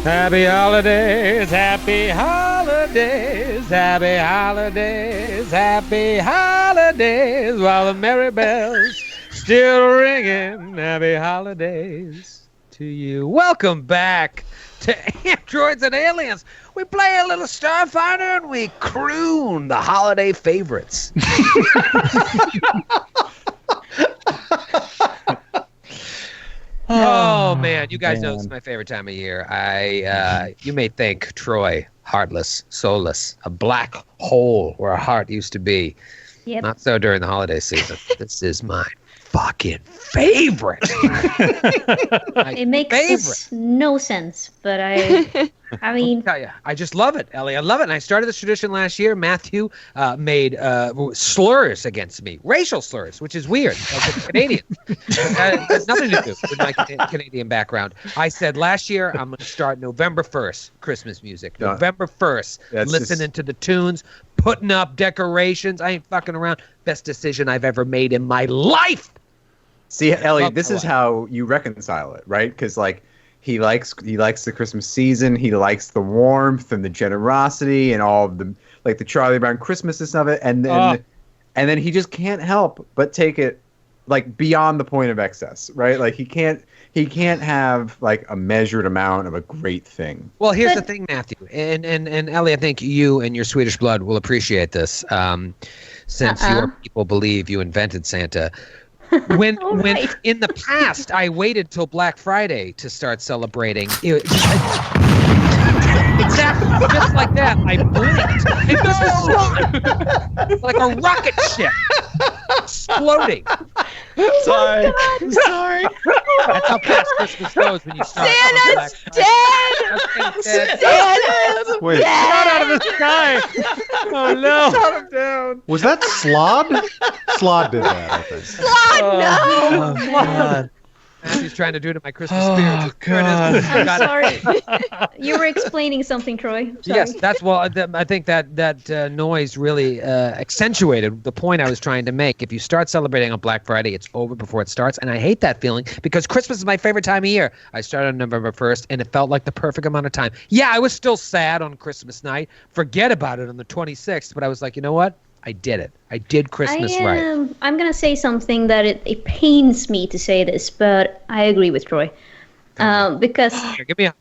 Happy holidays, happy holidays, happy holidays, happy holidays, while the merry bells still ringing. Happy holidays to you. Welcome back to Androids and Aliens. We play a little Starfinder and we croon the holiday favorites. Oh man, you guys know it's my favorite time of year. You may think Troy, heartless, soulless, a black hole where a heart used to be. Yep. Not so during the holiday season. This is my fucking favorite. It makes no sense, but I mean, I'll tell you, I just love it, Ellie. I love it. And I started this tradition last year. Matthew made slurs against me, racial slurs, which is weird. As a Canadian, it has nothing to do with my Canadian background. I said last year I'm going to start November 1st, Christmas music. November 1st, listening to the tunes, putting up decorations. I ain't fucking around. Best decision I've ever made in my life. See, Ellie, this is how you reconcile it, right? Because like he likes the Christmas season, he likes the warmth and the generosity and all of the like the Charlie Brown Christmasness of it, and then he just can't help but take it like beyond the point of excess, right? Like he can't have like a measured amount of a great thing. Well, here's the thing, Matthew, and Ellie, I think you and your Swedish blood will appreciate this, since your people believe you invented Santa. When in the past I waited till Black Friday to start celebrating. Exactly, just like that. I blinked, and this was like a rocket ship exploding. Sorry. Sorry. That's how fast Christmas goes when you start. Santa's dead. Santa's Wait, dead. shot out of the sky. Oh no. Shot him down. Was that Slod? Slod did that, I think. Slod, no. Oh, God. He's trying to do to my Christmas spirit. Oh, God. I'm sorry. You were explaining something, Troy. Sorry. Yes, that's I think that noise really accentuated the point I was trying to make. If you start celebrating on Black Friday, it's over before it starts, and I hate that feeling because Christmas is my favorite time of year. I started on November 1st, and it felt like the perfect amount of time. Yeah, I was still sad on Christmas night. Forget about it on the 26th, but I was like, you know what? I did it. I did Christmas right. I'm going to say something that it pains me to say this, but I agree with Troy. Because... Here, give me a...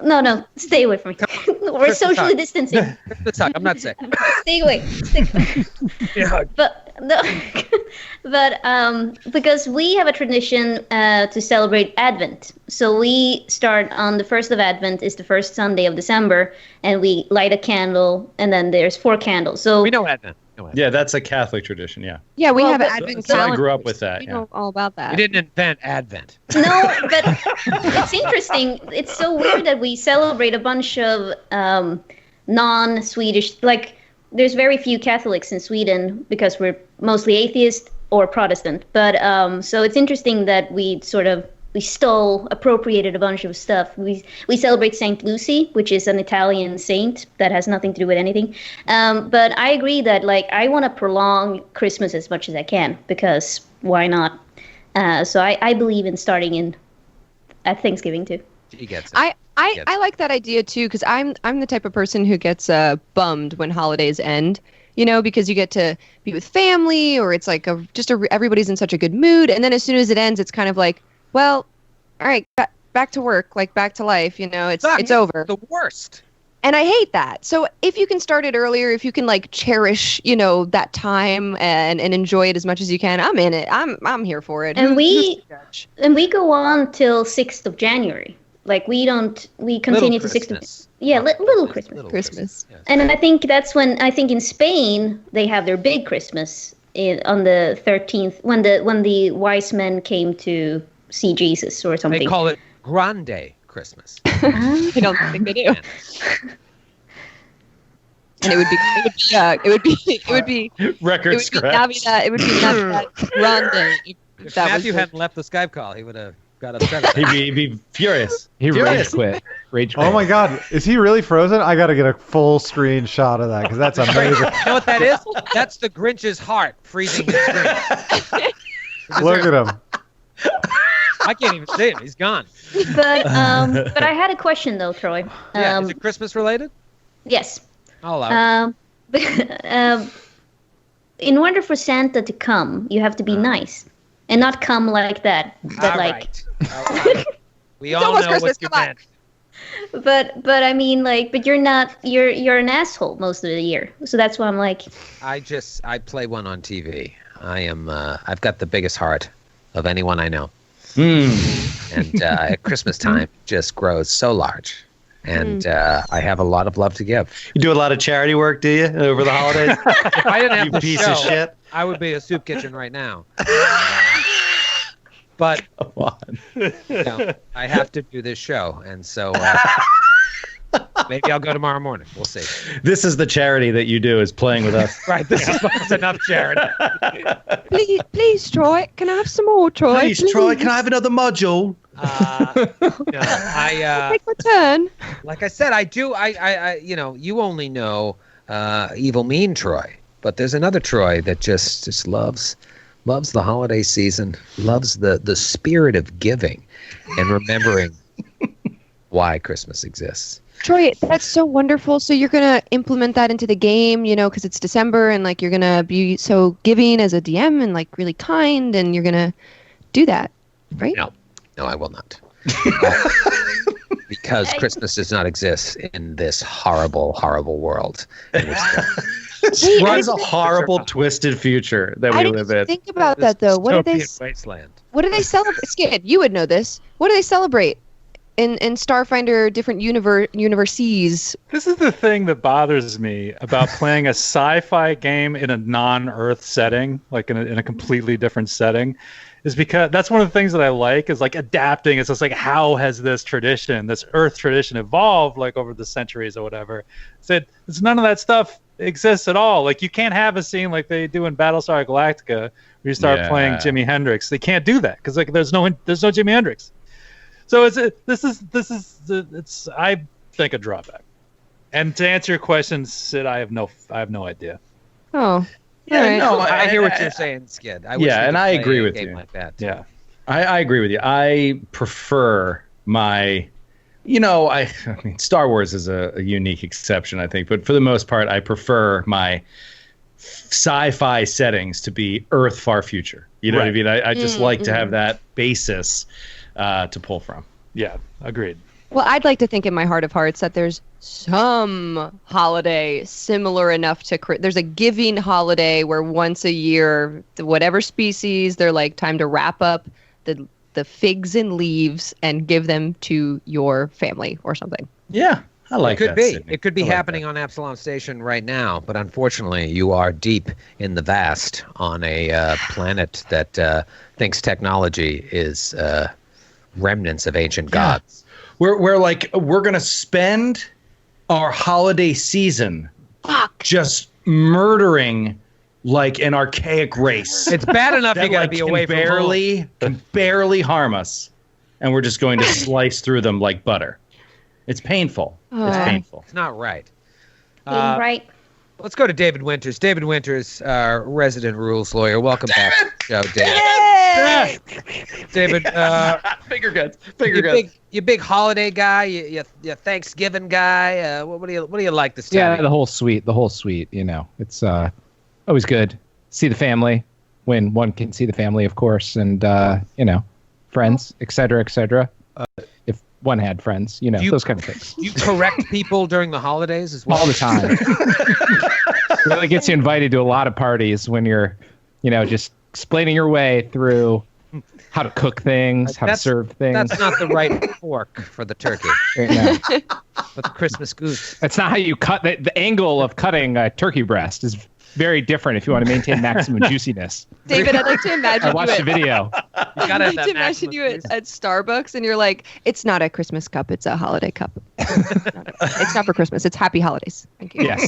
No, stay away from me. We're socially distancing. Let's talk. I'm not sick. Stay away. Yeah. But because we have a tradition to celebrate Advent. So we start on the 1st of Advent, is the first Sunday of December, and we light a candle, and then there's 4 candles. So we know Advent. Yeah, that's a Catholic tradition, yeah. Yeah, we have Advent So calendars. I grew up with that, We yeah. know all about that. We didn't invent Advent. No, but it's interesting. It's so weird that we celebrate a bunch of non-Swedish, like there's very few Catholics in Sweden because we're mostly atheist or Protestant. But so it's interesting that we appropriated a bunch of stuff. We celebrate Saint Lucy, which is an Italian saint that has nothing to do with anything. But I agree that like I want to prolong Christmas as much as I can because why not? So I believe in starting at Thanksgiving too. He gets it. I like that idea too because I'm the type of person who gets bummed when holidays end. You know, because you get to be with family, or it's like everybody's in such a good mood, and then as soon as it ends, it's kind of like, well, all right, back to work, like back to life. You know, it's over. The worst. And I hate that. So if you can start it earlier, if you can like cherish, you know, that time and enjoy it as much as you can, I'm in it. I'm here for it. And we go on till 6th of January. Like we continue to 6th of little Christmas. Christmas. Yes. And I think that's when in Spain they have their big Christmas on the 13th when the wise men came to see Jesus or something. They call it Grande Christmas. I don't think they do. And it would be record scratch. It would be Navidad Grande. If Matthew hadn't left the Skype call, he would have got upset. He'd be furious. He Furious. rage quit. Oh my God, is he really frozen? I got to get a full screen shot of that because that's amazing. You know what that is? That's the Grinch's heart freezing his screen. Look at him. I can't even see him. He's gone. But I had a question though, Troy. Yeah, is it Christmas related? Yes. I'll allow it. In order for Santa to come, you have to be nice and not come like that. But All like, right. We all almost know Christmas, what you come on. meant. but I mean, like, but you're not. You're an asshole most of the year. So that's why I'm like, I play one on TV. I've got the biggest heart of anyone I know. And at Christmas time, it just grows so large. And I have a lot of love to give. You do a lot of charity work, do you, over the holidays? If I didn't have You the piece show, of shit. I would be a soup kitchen right now. But Come on. I have to do this show, and so maybe I'll go tomorrow morning. We'll see. This is the charity that you do, is playing with us. Right, this is enough charity. Please, Troy. Can I have some more, Troy? Please, Troy, can I have another module? No, Take my turn. like I said, I do. You only know evil, mean Troy, but there's another Troy that just loves the holiday season, loves the spirit of giving, and remembering why Christmas exists. Troy, that's so wonderful. So you're gonna implement that into the game, because it's December, and like you're gonna be so giving as a DM and like really kind, and you're gonna do that, right? No, I will not. Because Christmas does not exist in this horrible, horrible world. In which What is a horrible, twisted future that we live in? Think about that though. What do they? Wasteland. What do they celebrate? Skid, you would know this. What do they celebrate in Starfinder? Different universes. This is the thing that bothers me about playing a sci-fi game in a non-Earth setting, like in a completely different setting, is because that's one of the things that I like is like adapting. It's just like, how has this tradition, this Earth tradition, evolved like over the centuries or whatever? It's none of that stuff exists at all. Like you can't have a scene like they do in Battlestar Galactica where you start playing Jimi Hendrix. They can't do that because like there's no Jimi Hendrix. So it's I think a drawback. And to answer your question, Sid, I have no idea. Oh. Yeah, right. no, I hear what you're saying, Skid. I wish we and could I play agree a with game you. like that. Yeah. I agree with you. I prefer my, I mean, Star Wars is a unique exception, I think. But for the most part, I prefer my sci-fi settings to be Earth far future. You know what I mean? I just like to have that basis to pull from. Yeah, agreed. Well, I'd like to think in my heart of hearts that there's some holiday similar enough to there's a giving holiday where once a year, whatever species, they're like time to wrap up the figs and leaves and give them to your family or something. Yeah, I like it could that, be. Sydney. It could be I like happening on Absalom Station right now, but unfortunately, you are deep in the vast on a planet that thinks technology is remnants of ancient gods. We're gonna spend our holiday season just murdering like an archaic race. It's bad enough you that gotta be away from home. can barely harm us, and we're just going to slice through them like butter. It's painful. It's painful. It's not right. right. Let's go to David Winters. David Winters, our resident rules lawyer. Welcome back to the show, David. Yay! David, Finger guns. you big holiday guy. You Thanksgiving guy. What do you like this time? Yeah, the whole suite. It's always good. See the family when one can see the family, of course, and friends, etc. If one had friends, those kind of things. Do you correct people during the holidays as well? All the time. Really gets you invited to a lot of parties when you're, just explaining your way through how to cook things, how to serve things. That's not the right fork for the turkey. No. But the Christmas goose. That's not how you cut the angle of cutting a turkey breast is very different if you want to maintain maximum juiciness. David, I'd like to imagine I watched the video. You gotta have I'd like that to imagine you at Starbucks and you're like, it's not a Christmas cup, it's a holiday cup. It's not for Christmas, it's happy holidays. Thank you. Yes.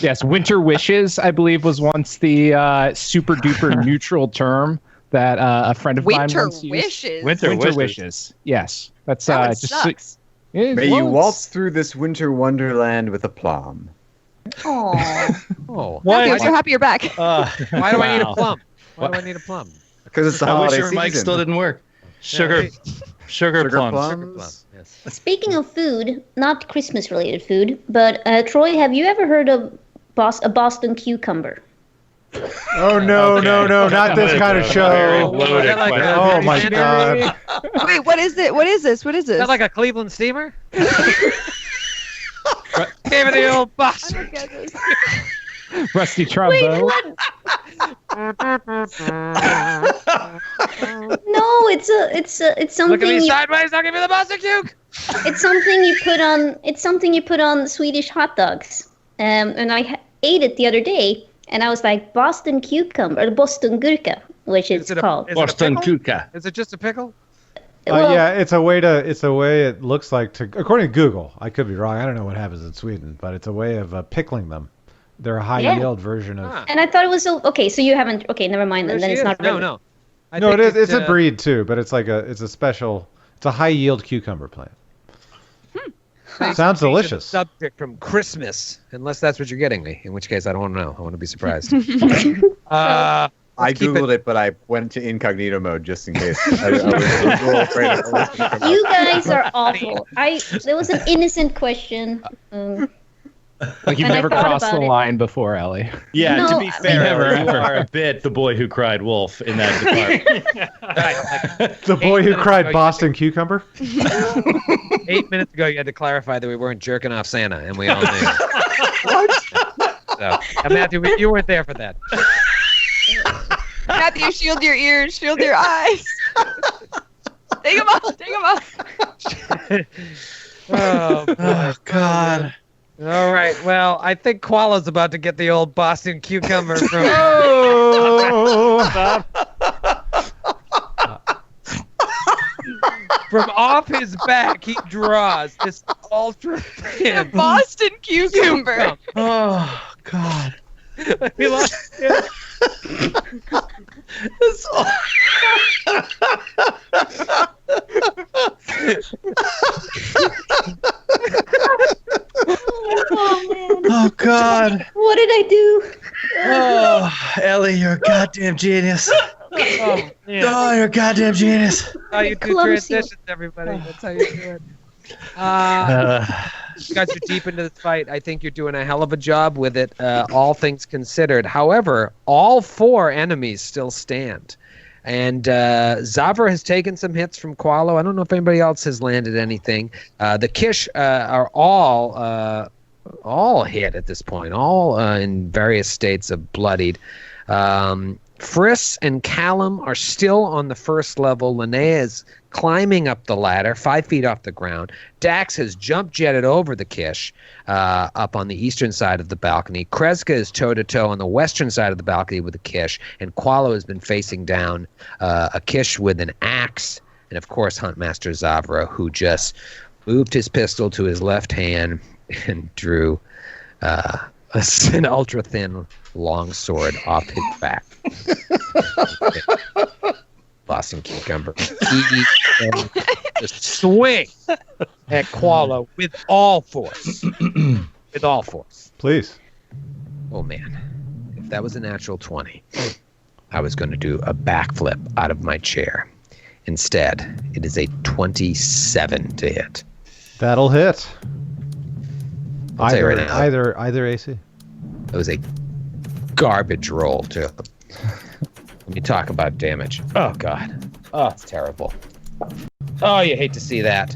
Yes, winter wishes, I believe, was once the super duper neutral term that a friend of mine once used. Winter wishes. Yes. That's that just sucks. May you waltz through this winter wonderland with aplomb. Aww. Oh, Matthew, I'm so happy you're back. why do I need a plum? Why do I need a plum? Because it's the I wish holiday your season. mic still didn't work. Sugar plums. Sugar plum, yes. Speaking of food, not Christmas-related food, but Troy, have you ever heard of a Boston cucumber? Oh no, no, no, not this kind of Very show. loaded Like question. Oh my god. Wait, what is it? What is this? What is Is this? that like a Cleveland steamer? Gave it the old boss. Rusty trombone. What? No, it's something. Look at me sideways. I'll give you the Boston Cuke. It's something you put on. It's something you put on Swedish hot dogs. And I ate it the other day, and I was like Boston cucumber, or Boston gurka, which it's called. Is it a Boston pickle? Kuka. Is it just a pickle? Well, Yeah, it's a way it looks like to, according to Google. I could be wrong. I don't know what happens in Sweden, but it's a way of pickling them. They're a high yield version of. Ah. And I thought it was okay. So you haven't. Okay, never mind. Then it's not. No, really. no. I No, it think is. It's a breed too, but it's a high yield cucumber plant. Sounds delicious. Subject from Christmas, unless that's what you're getting me. In which case, I don't want to know. I want to be surprised. I googled it, but I went to incognito mode just in case. I was a little afraid of what was gonna come up. You guys are awful. There was an innocent question. Like you've And I never thought crossed about the it. line before, Ellie. Yeah, No, to be I fair, mean- you are a bit the boy who cried wolf in that department. Right, like The boy who minutes cried ago, Boston cucumber. 8 minutes ago, you had to clarify that we weren't jerking off Santa, and we all knew. What? So, Matthew, you weren't there for that. Matthew, shield your ears, shield your eyes. Take them off. Take them off. Oh, boy. God. All right. Well, I think Koala's about to get the old Boston cucumber from. Oh. From off his back, he draws this ultra thin. Boston cucumber. Oh, God. We lost it. That's all. Oh man. Oh, God. What did I do? Oh, Ellie, you're a goddamn genius. Oh, man. Oh, you're a goddamn genius. That's how you do Clumsy. transitions, everybody. That's how you do it. You guys are deep into this fight. I think you're doing a hell of a job with it, all things considered. However, all four enemies still stand. And Zavra has taken some hits from Qualo. I don't know if anybody else has landed anything. The Kish are all hit at this point, all in various states of bloodied. Friss and Callum are still on the first level. Linnea is climbing up the ladder, 5 feet off the ground. Dax has jump jetted over the Kish up on the eastern side of the balcony. Kreska is toe-to-toe on the western side of the balcony with the Kish. And Qualo has been facing down a Kish with an axe. And, of course, Huntmaster Zavra, who just moved his pistol to his left hand and drew an ultra-thin long sword off his back. Boston cucumber. He just swing at Qualo with all force. With all force. Please. Oh man, if that was a natural 20, I was going to do a backflip out of my chair. Instead, it is a 27 to hit. That'll hit. I'll tell you right now. Either AC. It was a garbage roll too. Let me talk about damage. Oh god. Oh, it's terrible. Oh, you hate to see that.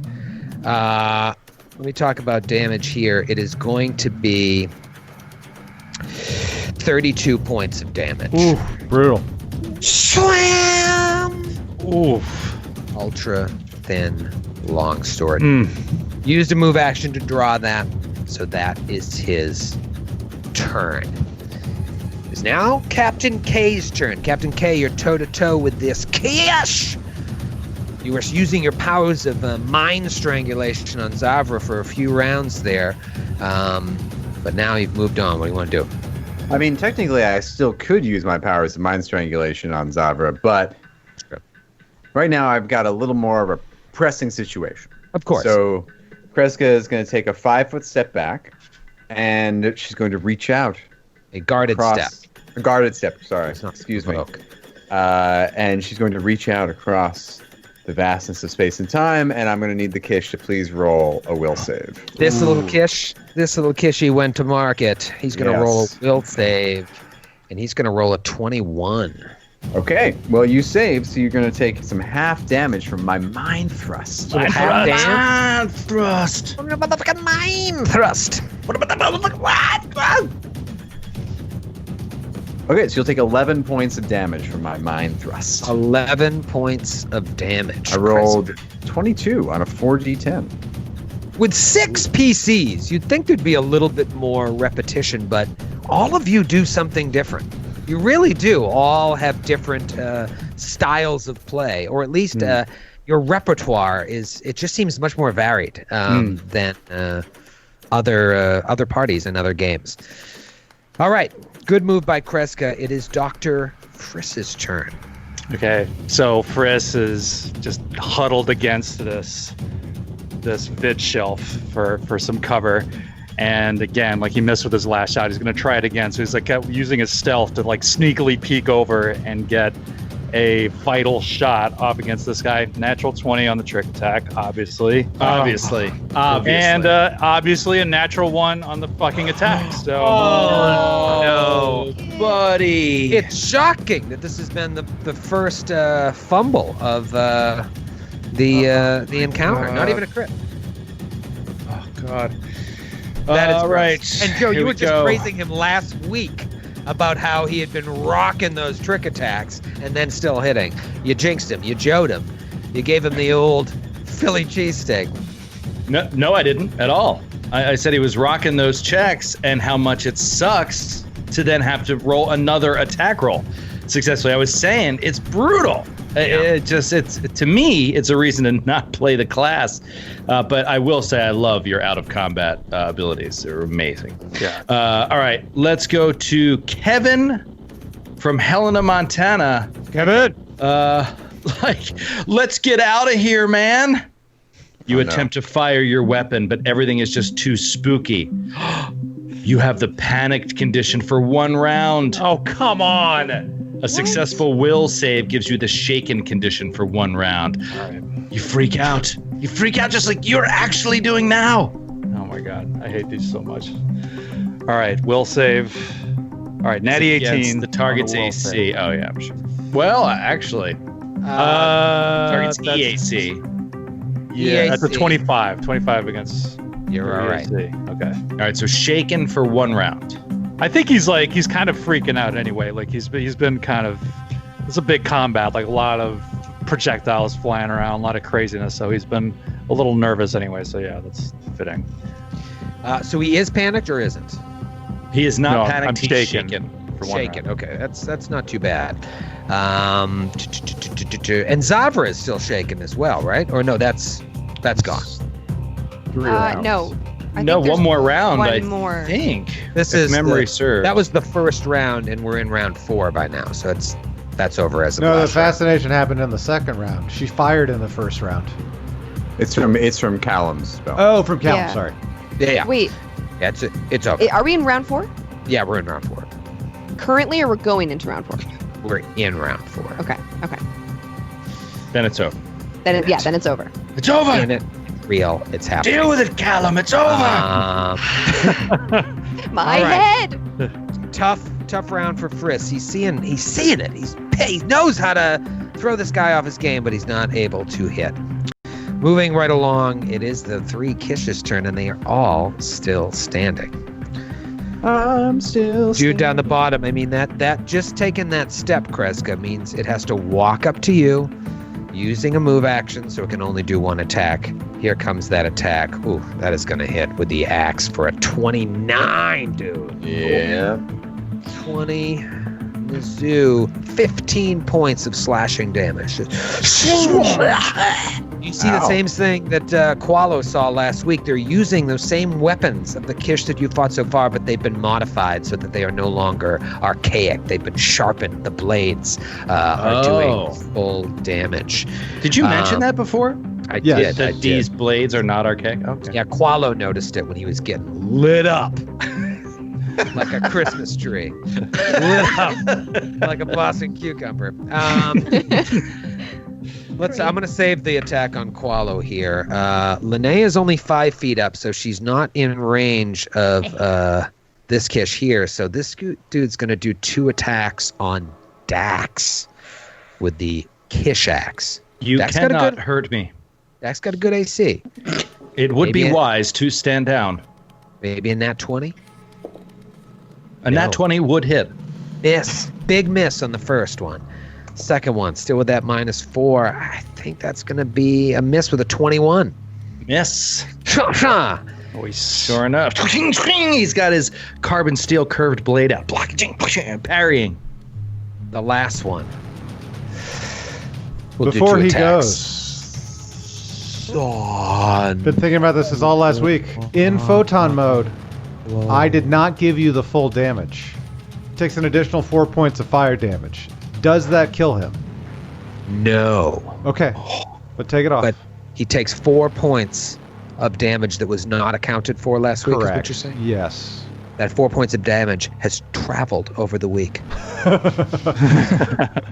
Let me talk about damage here. It is going to be 32 points of damage. Ooh, brutal. Slam! Oof. Ultra thin long sword. Used a move action to draw that, so that is his turn. It's now Captain K's turn. Captain K, you're toe-to-toe with this Kish! You were using your powers of mind strangulation on Zavra for a few rounds there, but now you've moved on. What do you want to do? I mean, technically, I still could use my powers of mind strangulation on Zavra, but right now I've got a little more of a pressing situation. Of course. So Kreska is going to take a 5-foot step back, and she's going to reach out. A guarded step. A guarded step, sorry. It's not Excuse me. provoke. And she's going to reach out across the vastness of space and time, and I'm going to need the Kish to please roll a will save. This little Kishy went to market. He's going to roll a will save, and he's going to roll a 21. Okay, well, you saved, so you're going to take some half damage from my mind thrust. Mind thrust. What about the fucking mind thrust? What about the what? Okay, so you'll take 11 points of damage from my mind thrust. 11 points of damage. I rolled 22 on a 4d10. With 6 PCs, you'd think there'd be a little bit more repetition, but all of you do something different. You really do all have different styles of play, or at least your repertoire it just seems much more varied than other parties and other games. All right, good move by Kreska. It is Dr. Friss's turn. Okay, so Friss is just huddled against this vid shelf for some cover. And again, like he missed with his last shot, he's going to try it again. So he's like using his stealth to like sneakily peek over and get a vital shot off against this guy. Natural 20 on the trick attack, obviously. Obviously. And obviously a natural 1 on the fucking attack. So, no, buddy. It's shocking that this has been the first fumble of the encounter. Not even a crit. Oh, God. That is right. And Joe, Here you we were just go. praising him last week about how he had been rocking those trick attacks and then still hitting. You jinxed him. You joed him. You gave him the old Philly cheesesteak. No, I didn't at all. I said he was rocking those checks and how much it sucks to then have to roll another attack roll successfully. I was saying it's brutal. It's to me, it's a reason to not play the class. But I will say I love your out of combat abilities. They're amazing. Yeah. All right, let's go to Kevin from Helena, Montana. Kevin. Let's get out of here, man. You attempt to fire your weapon, but everything is just too spooky. You have the panicked condition for 1 round. Oh, come on. A successful will save gives you the shaken condition for 1 round. All right. You freak out. You freak out just like you're actually doing now. Oh my God, I hate these so much. All right, will save. All right, natty 18. The target's on the will AC. save. Oh yeah, I'm sure. Well, actually, target's that's- EAC. Yeah, that's a EAC. 25. 25 against. You're all right. EAC. Okay. All right, so shaken for 1 round. I think he's kind of freaking out anyway. Like he's been kind of. It's a big combat. Like a lot of projectiles flying around, a lot of craziness. So he's been a little nervous anyway. So yeah, that's fitting. So he is panicked or isn't? He is not No, panicked. I'm He's shaken. For 1 Shaken. round. Okay, that's not too bad. And Zavra is still shaken as well, right? Or no, that's gone. 3 rounds. No. I No, think there's one more round. One I more. think. This if is memory serves. That was the first round, and we're in round 4 by now, so that's over as of No, the last round. fascination happened in the second round. She fired in the first round. It's from Callum's spell. Oh, from Callum. Yeah. Sorry. Yeah. Wait, Yeah, it's over. are we in round 4? Yeah, we're in round 4. Currently, or we're going into round 4? We're in round 4. Okay. Then it's over. Then it's over. It's over. And it's real. It's happening. Deal with it, Callum. It's over. My All right. head. Tough round for Friss. He's seeing it. He knows how to throw this guy off his game, but he's not able to hit. Moving right along, it is the 3 Kish's turn, and they are all still standing. I'm still Dude down the bottom. I mean, that just taking that step, Kreska, means it has to walk up to you using a move action, so it can only do 1 attack. Here comes that attack. Ooh, that is going to hit with the axe for a 29, dude. Yeah. 20. Mizzou. 15 points of slashing damage. You see the same thing that Qualo saw last week. They're using those same weapons of the Kish that you fought so far, but they've been modified so that they are no longer archaic. They've been sharpened. The blades are doing full damage. Did you mention that before? I Yes. did. That these blades are not archaic? Okay. Yeah, Qualo noticed it when he was getting lit up. like a Christmas tree, lit up like a Boston cucumber. I'm going to save the attack on Qualo here. Linnea is only 5 feet up, so she's not in range of this Kish here. So this dude's going to do 2 attacks on Dax with the Kish axe. You Dax cannot hurt me. Dax got a good AC. It would be wise to stand down. Maybe in that 20? A nat 20 would hit. Miss. Big miss on the first one. Second one, still with that -4. I think that's going to be a miss with a 21. Miss. Sha. Sure enough. He's got his carbon steel curved blade out. Blocking, parrying. The last one. We'll Before do 2 he attacks. goes. Been thinking about this all last week. In photon mode, I did not give you the full damage. Takes an additional 4 points of fire damage. Does that kill him? No. Okay. But take it off. But he takes 4 points of damage that was not accounted for last week, is what you're saying? Yes. That 4 points of damage has traveled over the week.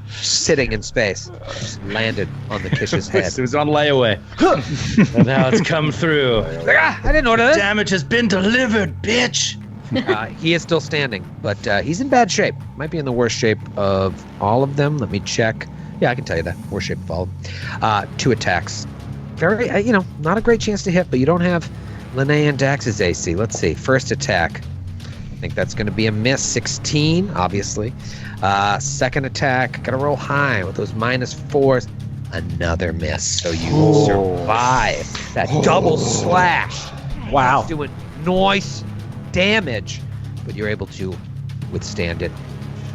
Sitting in space. Just landed on the Kish's head. It was on layaway. And now it's come through. I didn't order this. Damage has been delivered, bitch. He is still standing, but he's in bad shape. Might be in the worst shape of all of them. Let me check. Yeah, I can tell you that. Worst shape of all of them. 2 attacks. Very, not a great chance to hit, but you don't have Linnea and Dax's AC. Let's see. First attack. I think that's going to be a miss. 16, obviously. Second attack. Got to roll high with those -4s. Another miss. So you survive that double slash. Wow. It's doing nice damage, but you're able to withstand it.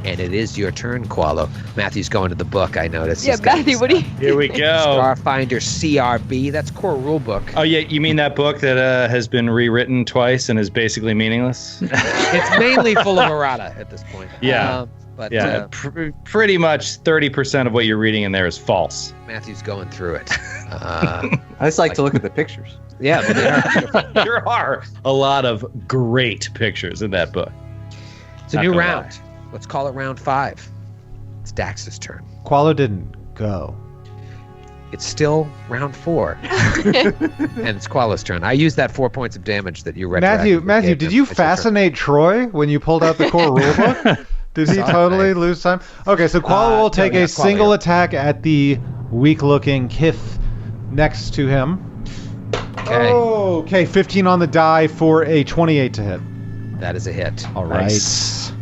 And it is your turn, Qualo. Matthew's going to the book, I noticed. Yeah, Matthew, what do you... Here we go. Starfinder CRB. That's core rulebook. Oh, yeah, you mean that book that has been rewritten twice and is basically meaningless? It's mainly full of errata at this point. Yeah. Pretty much 30% of what you're reading in there is false. Matthew's going through it. I just like to look at the pictures. Yeah, but they are. There are a lot of great pictures in that book. It's a new round. Let's call it round 5. It's Dax's turn. Qualo didn't go. It's still round 4. And it's Qualo's turn. I used that 4 points of damage that you read. Matthew, did you fascinate Troy when you pulled out the core rulebook? Did he totally lose time? Okay, so Qualo will take a single attack at the weak-looking Kith next to him. Okay. Okay, 15 on the die for a 28 to hit. That is a hit. All right. Nice.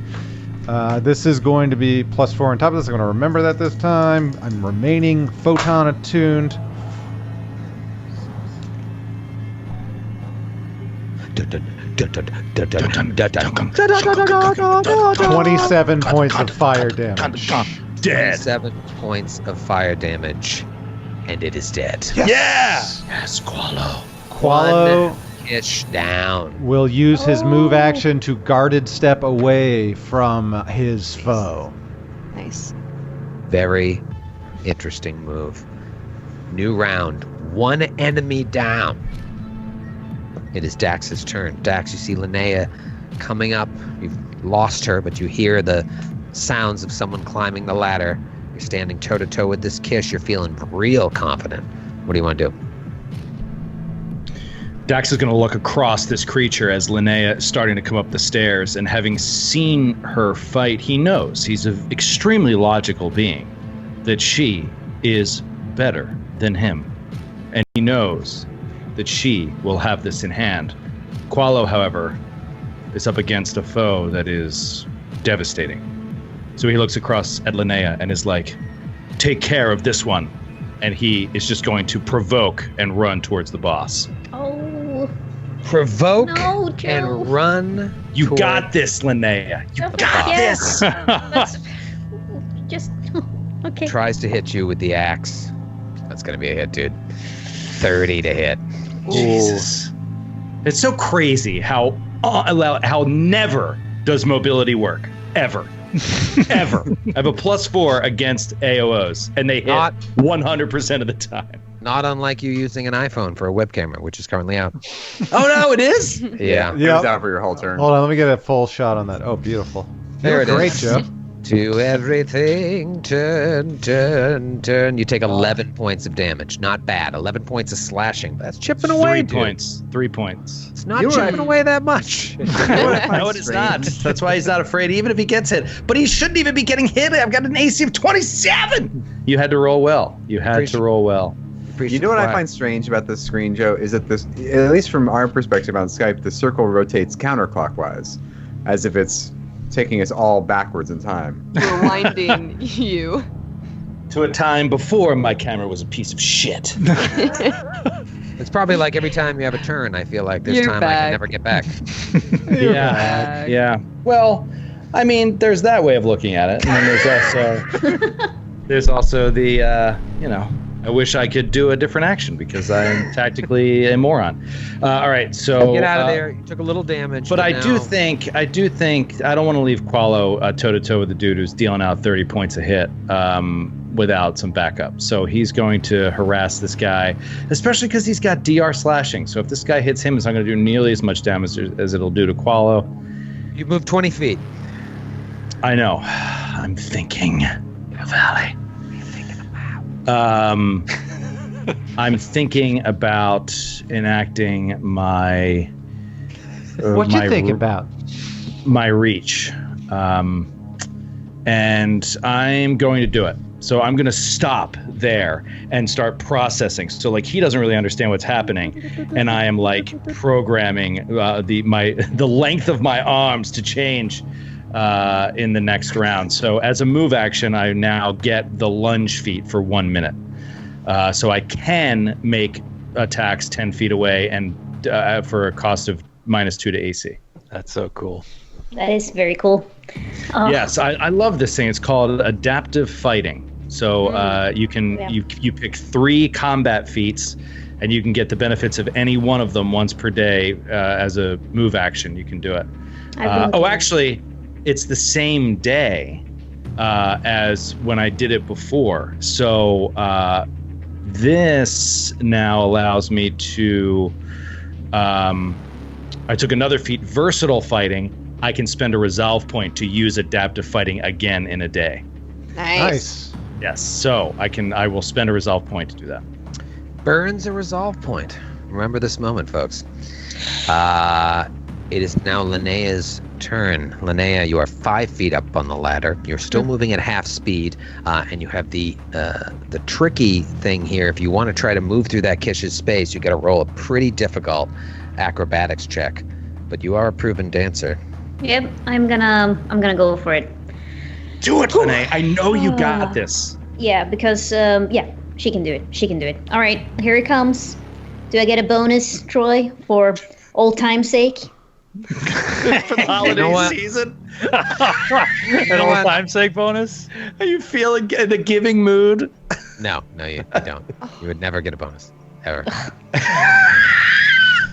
This is going to be +4 on top of this. I'm going to remember that this time. I'm remaining photon attuned. 27 points of fire damage. Dead. 7 points of fire damage. And it is dead. Yes! Yes, Qualo. Qualo Kish down. will use his move action to guarded step away from his foe. Nice. Very interesting move. New round. 1 enemy down. It is Dax's turn. Dax, you see Linnea coming up. You've lost her, but you hear the sounds of someone climbing the ladder. You're standing toe-to-toe with this Kish. You're feeling real confident. What do you want to do? Dax is going to look across this creature as Linnea is starting to come up the stairs, and having seen her fight, he knows he's an extremely logical being, that she is better than him, and he knows that she will have this in hand. Qualo, however, is up against a foe that is devastating. So he looks across at Linnea and is like, take care of this one. And he is just going to provoke and run towards the boss. Oh. Provoke No, Joe. and run. You got this, Linnea. You got Yes. this. That's just okay. Tries to hit you with the axe. That's going to be a hit, dude. 30 to hit. Jesus. It's so crazy how never does mobility work. Ever. Ever. I have a +4 against AOOs, and they hit Not- 100% of the time. Not unlike you using an iPhone for a web camera, which is currently out. Oh no, it is. Yeah. It was out for your whole turn. Hold on, let me get a full shot on that. Oh, beautiful. There it is. Great, Joe. To everything, turn, turn, turn. You take 11 points of damage. Not bad. 11 points of slashing. That's chipping away. 3 points. It's not chipping away that much. No, it is not. That's why he's not afraid, even if he gets hit. But he shouldn't even be getting hit. I've got an AC of 27. You had to roll well. You know what I find strange about this screen, Joe, is that this, at least from our perspective on Skype, the circle rotates counterclockwise, as if it's taking us all backwards in time. Rewinding you. To a time before my camera was a piece of shit. It's probably like every time you have a turn, I feel like this You're time I back. can never get back. Yeah. Well, I mean, there's that way of looking at it. And then there's also the, I wish I could do a different action because I'm tactically a moron. All right, so Get out of there. You took a little damage. But I now- do think I don't want to leave Qualo toe to toe with the dude who's dealing out 30 points a hit without some backup. So he's going to harass this guy, especially because he's got DR slashing. So if this guy hits him, it's not going to do nearly as much damage as it'll do to Qualo. You moved 20 feet. I know. I'm thinking. Valley. I'm thinking about enacting my. What you thinking about? My reach, and I'm going to do it. So I'm going to stop there and start processing. So like he doesn't really understand what's happening, and I am like programming the length of my arms to change in the next round. So as a move action, I now get the lunge feat for 1 minute. So I can make attacks 10 feet away and for a cost of -2 to AC. That's so cool. That is very cool. Oh. Yes, I love this thing. It's called adaptive fighting. So you can you pick 3 combat feats, and you can get the benefits of any one of them once per day as a move action. You can do it. Actually, it's the same day as when I did it before. So this now allows me to. I took another feat, versatile fighting. I can spend a resolve point to use adaptive fighting again in a day. Nice. Yes, so I will spend a resolve point to do that. Burns a resolve point. Remember this moment, folks. It is now Linnea's turn. Linnea, you are 5 feet up on the ladder. You're still moving at half speed, and you have the tricky thing here. If you want to try to move through that Kish's space, you got to roll a pretty difficult acrobatics check. But you are a proven dancer. Yep, I'm gonna go for it. Do it, Linnea. I know you got this. Yeah, because she can do it. She can do it. All right, here it comes. Do I get a bonus, Troy, for old time's sake? For the holiday season? An old time's sake bonus? Are you feeling in a giving mood? No, you don't. You would never get a bonus. Ever.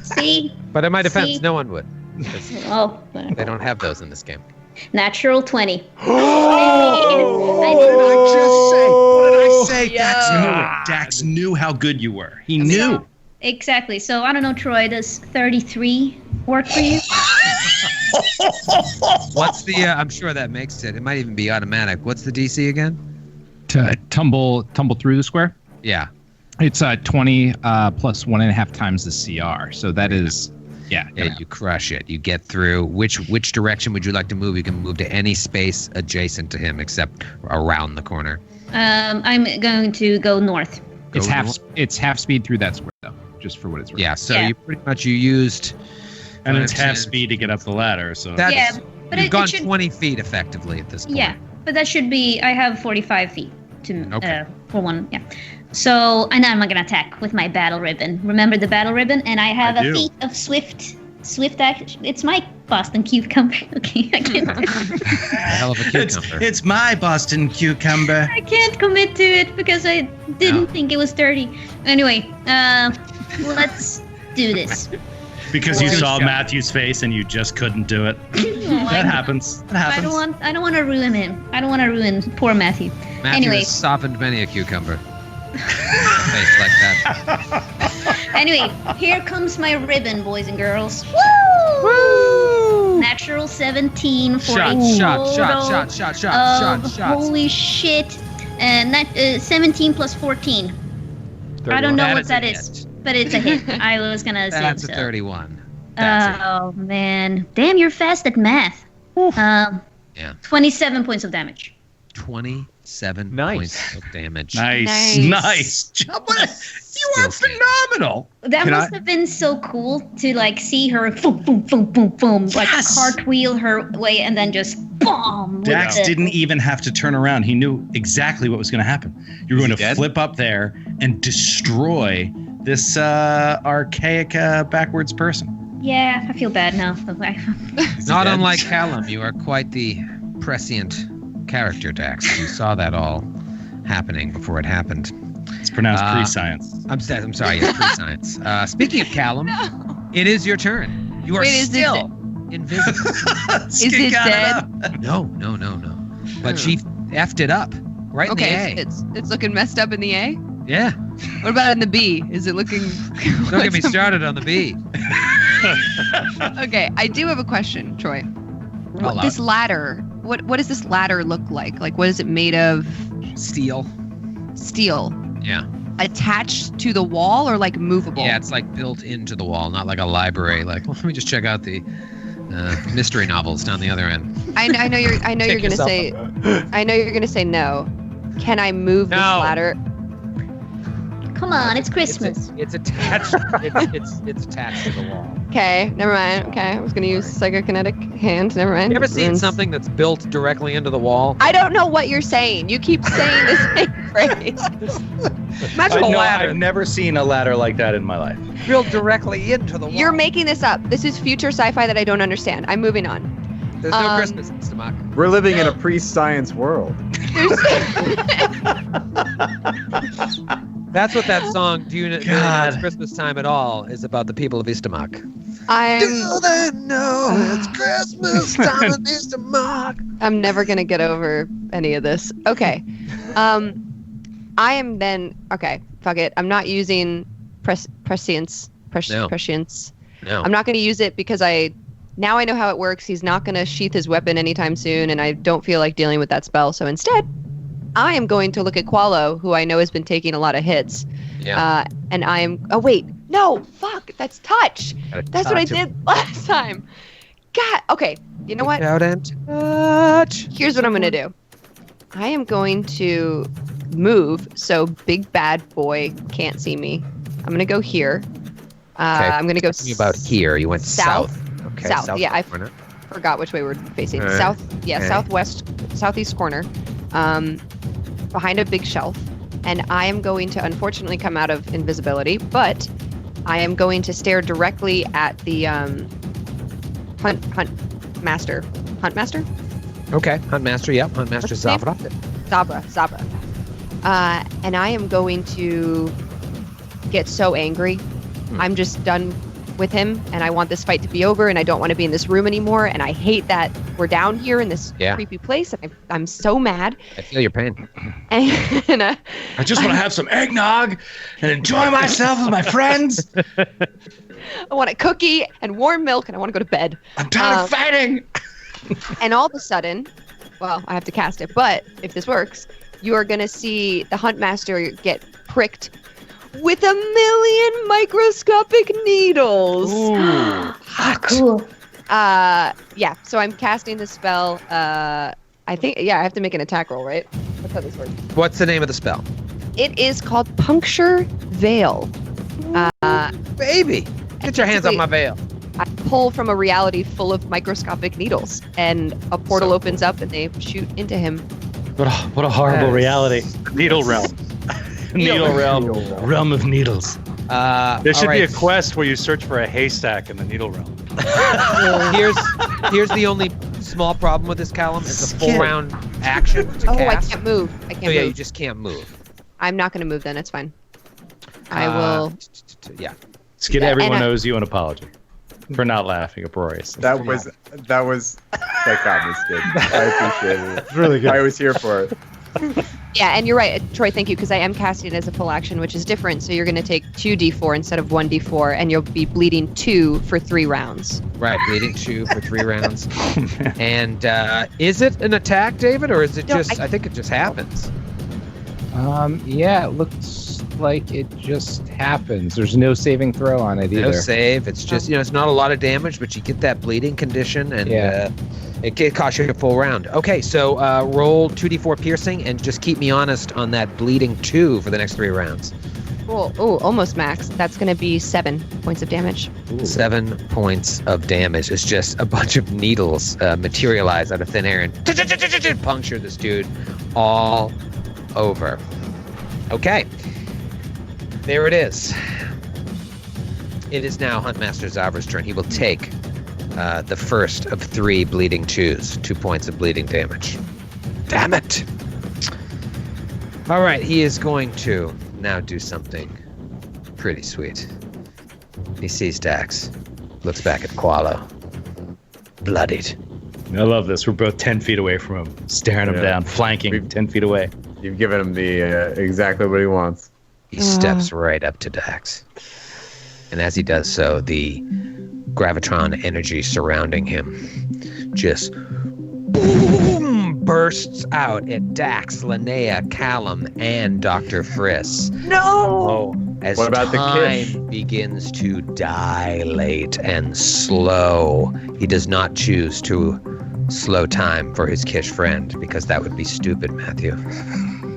See? But in my defense, no one would. Oh. They don't have those in this game. Natural 20. What did I say? Dax knew it. Dax knew how good you were. He knew. Exactly. So I don't know, Troy, does 33 work for you? What's the? I'm sure that makes it. It might even be automatic. What's the DC again? To tumble through the square. Yeah. It's 20 plus 1.5 times the CR. So that is, yeah. You crush it. You get through. Which direction would you like to move? You can move to any space adjacent to him except around the corner. I'm going to go north. It's half speed through that square though, just for what it's worth. Yeah. So you pretty much used. And it's half speed to get up the ladder. So but you've gone 20 feet effectively at this point. Yeah, but that should be. I have 45 feet for one. Yeah. So and I'm gonna attack with my battle ribbon. Remember the battle ribbon? And I have a feat of swift action. It's my Boston cucumber. Okay, I can't. Hell of a cucumber. It's my Boston cucumber. I can't commit to it because I didn't think it was 30. Anyway, let's do this. Because you saw Matthew's face and you just couldn't do it. That happens. I don't want to ruin him. I don't want to ruin poor Matthew. Matthew has softened many a cucumber. face like that. Anyway, here comes my ribbon, boys and girls. Woo! Natural 17 for Shot, a shot. total of holy shit. And that 17 plus 14. I don't know That what is that a is, hit. but it's a hit. I was gonna say That's a so. 31. That's Oh man, damn! You're fast at math. Yeah. 27 points of damage. 27 Nice. points of damage. Nice job. You are phenomenal. That Can must I- have been so cool to like see her boom, boom, boom, boom, boom, like Yes. cartwheel her way and then just boom. with Dax the- didn't even have to turn around. He knew exactly what was going to happen. You're going to dead? flip up there and destroy this archaic backwards person. Yeah, I feel bad now. Not dead? unlike Callum, you are quite the prescient character, Dax. You saw that all happening before it happened. It's pronounced pre-science. I'm sorry, yes, pre-science. Speaking of Callum, it is your turn. You are Wait, is it still invisible. Is it dead? No. But she effed it up right Okay, in the A. it's looking messed up in the A. Yeah. What about in the B? Is it looking? Don't get me started on the B. Okay, I do have a question, Troy. Hold This on. ladder. What does this ladder look like? Like, what is it made of? Steel. Steel. Yeah. Attached to the wall or like movable? Yeah, it's like built into the wall, not like a library. Like, well, let me just check out the mystery novels down the other end. I know you're Pick gonna yourself say. I know you're gonna say no. Can I move this No. ladder? Come on, it's Christmas. It's attached. it's attached to the wall. Okay, never mind. Okay, I was gonna use psychokinetic hand. Never mind. You ever seen Ruins. something that's built directly into the wall? I don't know what you're saying. You keep saying the same phrase. Imagine a ladder I've never seen a ladder like that in my life. built directly into the wall. You're making this up. This is future sci-fi that I don't understand. I'm moving on. There's no Christmas, Mr. Mock. We're living in a pre-science world. That's what that song, Do You Know God. It's Christmas Time at All, is about the people of Istamak. I'm they know it's Christmas time at Istamak? I'm never gonna get over any of this. Okay. I am then okay, fuck it. I'm not using prescience. No. Prescience. No. I'm not gonna use it because now I know how it works. He's not gonna sheath his weapon anytime soon, and I don't feel like dealing with that spell. So instead, I am going to look at Qualo, who I know has been taking a lot of hits. Yeah. And I am. Oh wait, no, fuck. That's touch. That's what I did last time. God. Okay. You know what? Out and touch. Here's what I'm gonna do. I am going to move so big bad boy can't see me. I'm gonna go here. I'm gonna go Tell me about here. You went south. Okay. South, yeah, I corner. forgot which way we're facing. Alright. South, yeah, Okay. southeast corner, behind a big shelf. And I am going to unfortunately come out of invisibility, but I am going to stare directly at the Huntmaster. Huntmaster? Okay. Huntmaster. Yep. Huntmaster What's his name? Zavra. Zabra. And I am going to get so angry. I'm just done with him, and I want this fight to be over, and I don't want to be in this room anymore, and I hate that we're down here in this creepy place, and I'm so mad. I feel your pain. And I just want to have some eggnog and enjoy myself with my friends. I want a cookie and warm milk, and I want to go to bed. I'm tired of fighting. And all of a sudden, well, I have to cast it, but if this works, you are going to see the Huntmaster get pricked with 1,000,000 microscopic needles. Cool. Yeah, so I'm casting the spell. I think, I have to make an attack roll, right? That's how this works. What's the name of the spell? It is called Puncture Veil. Baby, get your hands off my veil. I pull from a reality full of microscopic needles, and a portal opens up, and they shoot into him. What a horrible reality. Needle realm. Needle realm. Realm of needles. There should be a right. quest where you search for a haystack in the needle realm. Here's the only small problem with this, Callum. It's a full round action to Oh, cast. I can't move. I can't Oh yeah, move. you just can't move. I'm not going to move then. It's fine. I will. Yeah. Skid, Yeah, everyone and I- owes you an apology for not laughing uproariously. That was that got me scared. I appreciate it. It's really good. I was here for it. Yeah, and you're right, Troy. Thank you, because I am casting it as a full action, which is different. So you're going to take 2d4 instead of 1d4, and you'll be bleeding 2 for 3 rounds. Right, bleeding 2 for 3 rounds. And is it an attack, David, or is it just? I think it just happens. Yeah, it looks like it just happens. There's no saving throw on it either. No save. It's just it's not a lot of damage, but you get that bleeding condition, and it costs you a full round. Okay, so roll 2d4 piercing, and just keep me honest on that bleeding 2 for the next 3 rounds. Cool. Oh, almost max. That's going to be 7 points of damage. Ooh. 7 points of damage. It's just a bunch of needles materialize out of thin air and puncture this dude all over. Okay. There it is. It is now Huntmaster Zavra's turn. He will take the first of 3 bleeding 2s. 2 points of bleeding damage. Damn it! All right, he is going to now do something pretty sweet. He sees Dax, looks back at Qualo, bloodied. I love this. We're both 10 feet away from him, staring him down, flanking 10 feet away. You've given him the exactly what he wants. He steps right up to Dax. And as he does so, the gravitron energy surrounding him just boom, bursts out at Dax, Linnea, Callum, and Dr. Friss. No! As What about the time kiss? begins to dilate and slow, he does not choose to slow time for his Kish friend, because that would be stupid, Matthew.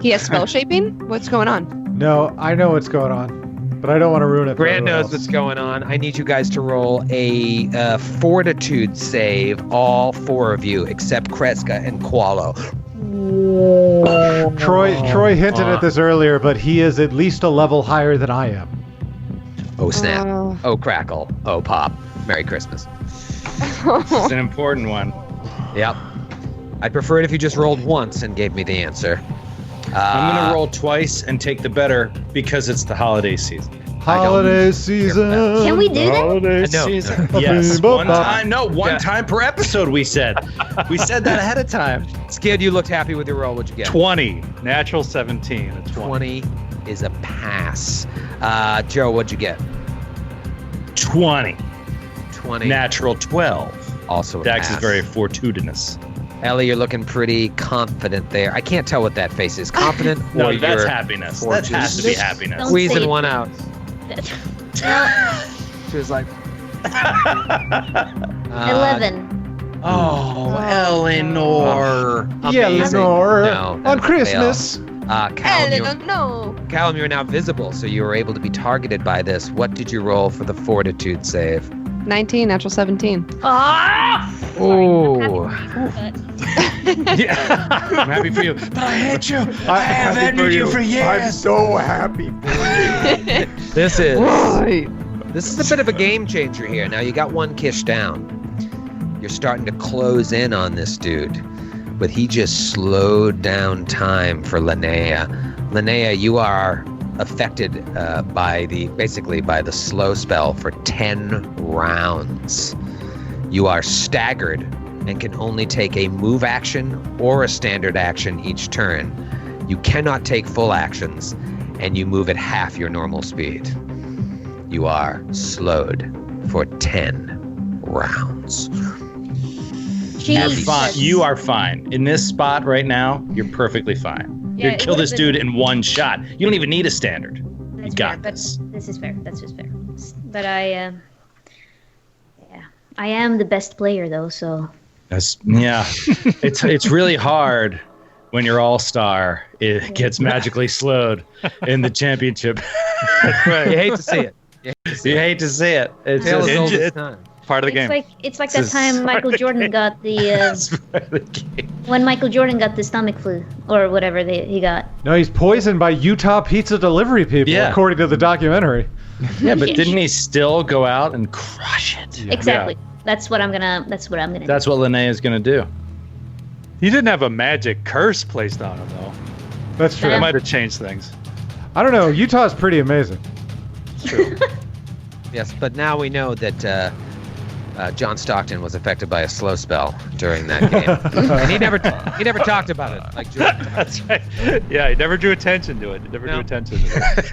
He has spell shaping? What's going on? No, I know what's going on, but I don't want to ruin it for Brand everyone knows else. what's going on. I need you guys to roll a fortitude save, all 4 of you, except Kreska and Qualo. Troy hinted at this earlier, but he is at least a level higher than I am. Oh, snap. Oh. Oh, crackle. Oh, pop. Merry Christmas. It's an important one. Yep. I'd prefer it if you just rolled once and gave me the answer. I'm going to roll twice and take the better because it's the holiday season. Holiday season. Can we do that? Holiday No. season. No. Yes. Boop, One boop. time. No, one time per episode, we said. We said that ahead of time. Skid, you looked happy with your roll. What'd you get? 20. Natural 17. A 20 is a pass. Joe, what'd you get? 20. 20. Natural 12. Also a Dax pass. is very fortuitous. Ellie, you're looking pretty confident there. I can't tell what that face is. Confident or No, that's you're happiness. That fortuitous? has to be happiness. Don't Squeezing say one it. out. Well, She was like, 11. Oh, Eleanor. Yeah, amazing. Lenore. No, On Christmas. Callum, you're now visible, so you were able to be targeted by this. What did you roll for the fortitude save? 19, natural 17. Oh, Yeah. I'm happy for you. But I hate you. I have Happy envied you for years. I'm so happy for you. this is a bit of a game changer here. Now you got 1 Kish down. You're starting to close in on this dude, but he just slowed down time for Linnea. Linnea, you are affected by the slow spell for 10 rounds. You are staggered and can only take a move action or a standard action each turn. You cannot take full actions, and you move at half your normal speed. You are slowed for 10 rounds. You're Jesus. fine. You are fine. In this spot right now, you're perfectly fine. Yeah, You it kill this would've been- dude in 1 shot. You don't even need a standard. You That's got fair, but this. this is fair. That's just fair. But I am the best player though, so. Yeah. It's really hard when your all-star gets magically slowed in the championship. You hate to see it. You hate to see it. It's Tale as old just, as time. part of the game. It's like This that is time Michael Jordan got the part of the game. when Michael Jordan got the stomach flu or whatever he got. No, he's poisoned by Utah pizza delivery people, Yeah. according to the documentary. Yeah, but didn't he still go out and crush it? Exactly. That's what I'm gonna. That's what I'm gonna. That's what Linnea is going to do. He didn't have a magic curse placed on him though. That's true. That might have changed things. I don't know. Utah's pretty amazing. Yes, but now we know that John Stockton was affected by a slow spell during that game. And he never talked about it like Jordan. That's right. Yeah, he never drew attention to it.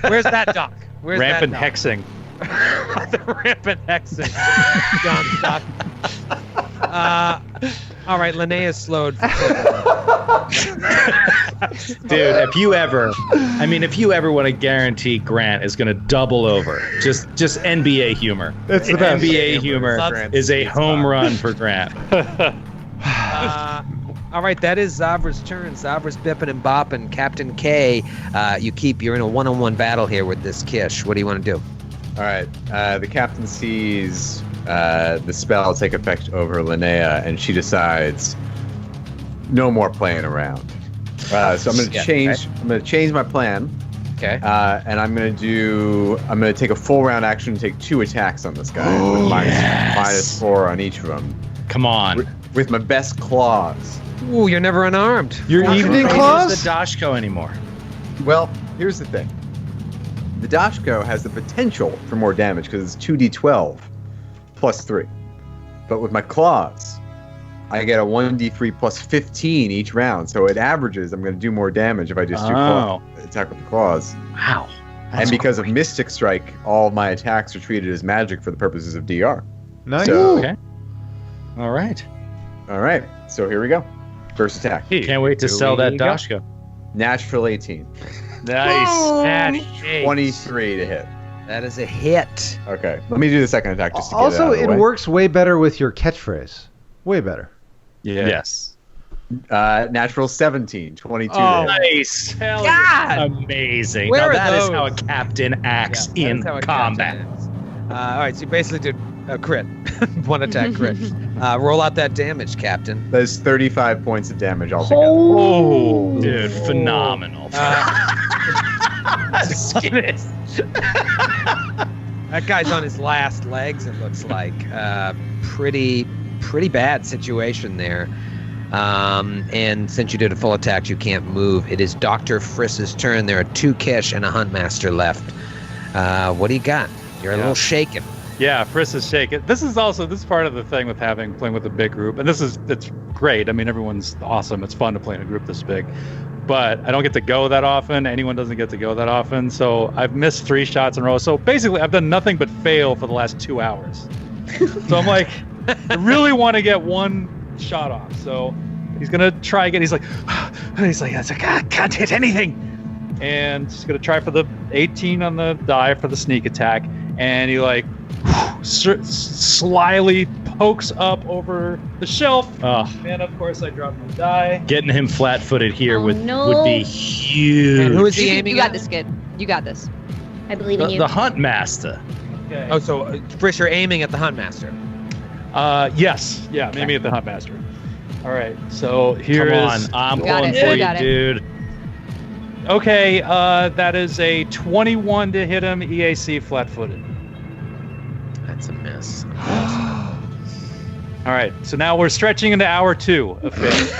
Where's that doc? Where's rampant that doc? hexing. The rampant hexing. John Stockton. All right, Linnea slowed. Dude, if you ever want to guarantee Grant is going to double over, just NBA humor. It's the best. NBA humor is a home run for Grant. All right, that is Zavra's turn. Zavra's bipping and bopping. Captain K, you're in a one-on-one battle here with this Kish. What do you want to do? All right. The captain sees the spell take effect over Linnea, and she decides no more playing around. So I'm going to change. I'm going to change my plan. Okay. And I'm going to take a full round action and take 2 attacks on this guy with -4 on each of them. Come on. With my best claws. Ooh, you're never unarmed. Your evening claws? The Dashko anymore. Well, here's the thing. The Dashko has the potential for more damage because it's 2d12 plus 3. But with my claws, I get a 1d3 plus 15 each round. So it averages, I'm going to do more damage if I just attack with the claws. Wow. And because of Mystic Strike, all of my attacks are treated as magic for the purposes of DR. Nice. So, Okay. All right. So here we go. First attack. Can't wait to sell that go. Dashko. Natural 18. Nice. 23 to hit. That is a hit. Okay. Let me do the second attack just to get it Also, out of the it way. works way better with your catchphrase. Way better. Yeah. Yes. Natural 17. 22 to Oh, hit. nice. God! Amazing. Where now are that is those? how a captain acts Yeah, in that's how a combat. captain is. All right, so you basically did a crit. One attack crit. Roll out that damage, Captain. That is 35 points of damage altogether. Oh, dude, phenomenal. That guy's on his last legs, it looks like. Pretty bad situation there. And since you did a full attack, you can't move. It is Dr. Friss's turn. There are 2 Kish and a Huntmaster left. What do you got? You're a little shaken. Yeah, Friss is shaking. This is part of the thing with playing with a big group, and it's great. I mean, everyone's awesome. It's fun to play in a group this big, but I don't get to go that often. Anyone doesn't get to go that often, so I've missed 3 shots in a row. So basically, I've done nothing but fail for the last 2 hours. So I'm like, I really want to get 1 shot off. So he's gonna try again. He's like, I can't hit anything. And he's gonna try for the 18 on the die for the sneak attack, and he slyly pokes up over the shelf. And of course I dropped my die. Getting him flat-footed here would be huge. And who is he aiming You got at? this, kid. You got this. I believe in you. The Huntmaster. Okay. Oh, so Friss, you're aiming at the Huntmaster. Yes. Yeah, maybe at the Huntmaster. All right. So here Come is. on, I'm Got pulling it. for You you, got it. dude. Okay, that is a 21 to hit him, EAC flat-footed. That's a miss. All right, so now we're stretching into hour 2 of Fate.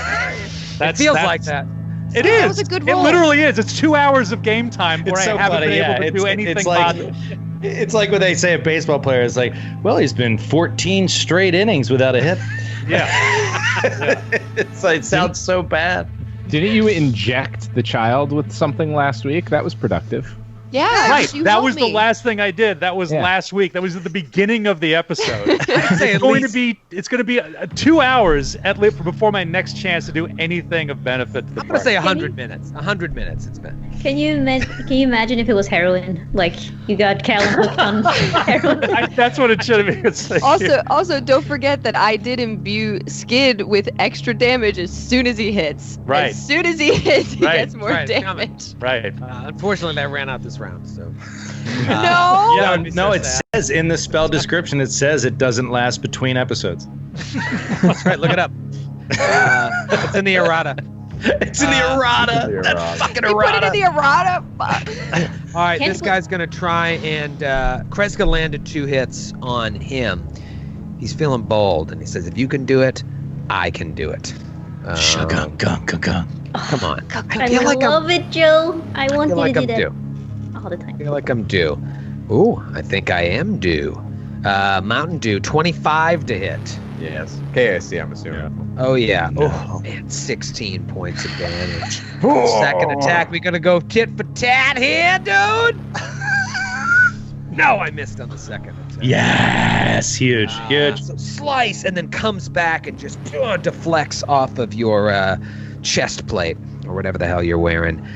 It feels like that. It That is. was a good It roll. literally is. It's 2 hours of game time where It's I so haven't funny, been yeah. able to do anything it's like, positive. it's like when they say a baseball player is like, well, he's been 14 straight innings without a hit. Yeah. It sounds so bad. Didn't you inject the child with something last week? That was productive. Yeah. Right. you That helped was the me. last thing I did. That was Yeah. last week. That was at the beginning of the episode. Say It's at going to least- be 2 hours at least before my next chance to do anything of benefit to the I'm gonna say party. 100 minutes. 100 minutes it's been. Can you imagine if it was heroin? Like you got Callum hooked on heroin. That's what it should have been. It's like- Also, don't forget that I did imbue Skid with extra damage as soon as he hits. Right. As soon as he hits, he Right. gets more Right, it's coming. damage. Right. Unfortunately, that ran out this round. So. No. That would be so No, it sad. says in the spell description, it says it doesn't last between episodes. That's right. Look it up. It's in the errata. It's in the errata. The That errata. fucking He put it in errata. the errata. Fuck. All right, Can't this we- guy's gonna try and Kreska landed 2 hits on him. He's feeling bold, and he says, "If you can do it, I can do it." Shugum, gum, gum, gum. Come on. I love it, Joe. I want feel you like to I'm do that due. all the time. I feel like I'm due. Ooh, I think I am due. Mountain Dew, 25 to hit. Yes. KSC, I'm assuming. Oh, yeah. Oh, man, 16 points of damage. Second attack, we gonna go tit for tat here, dude? No, I missed on the second attack. Yes, huge. So slice, and then comes back and just deflects off of your chest plate, or whatever the hell you're wearing.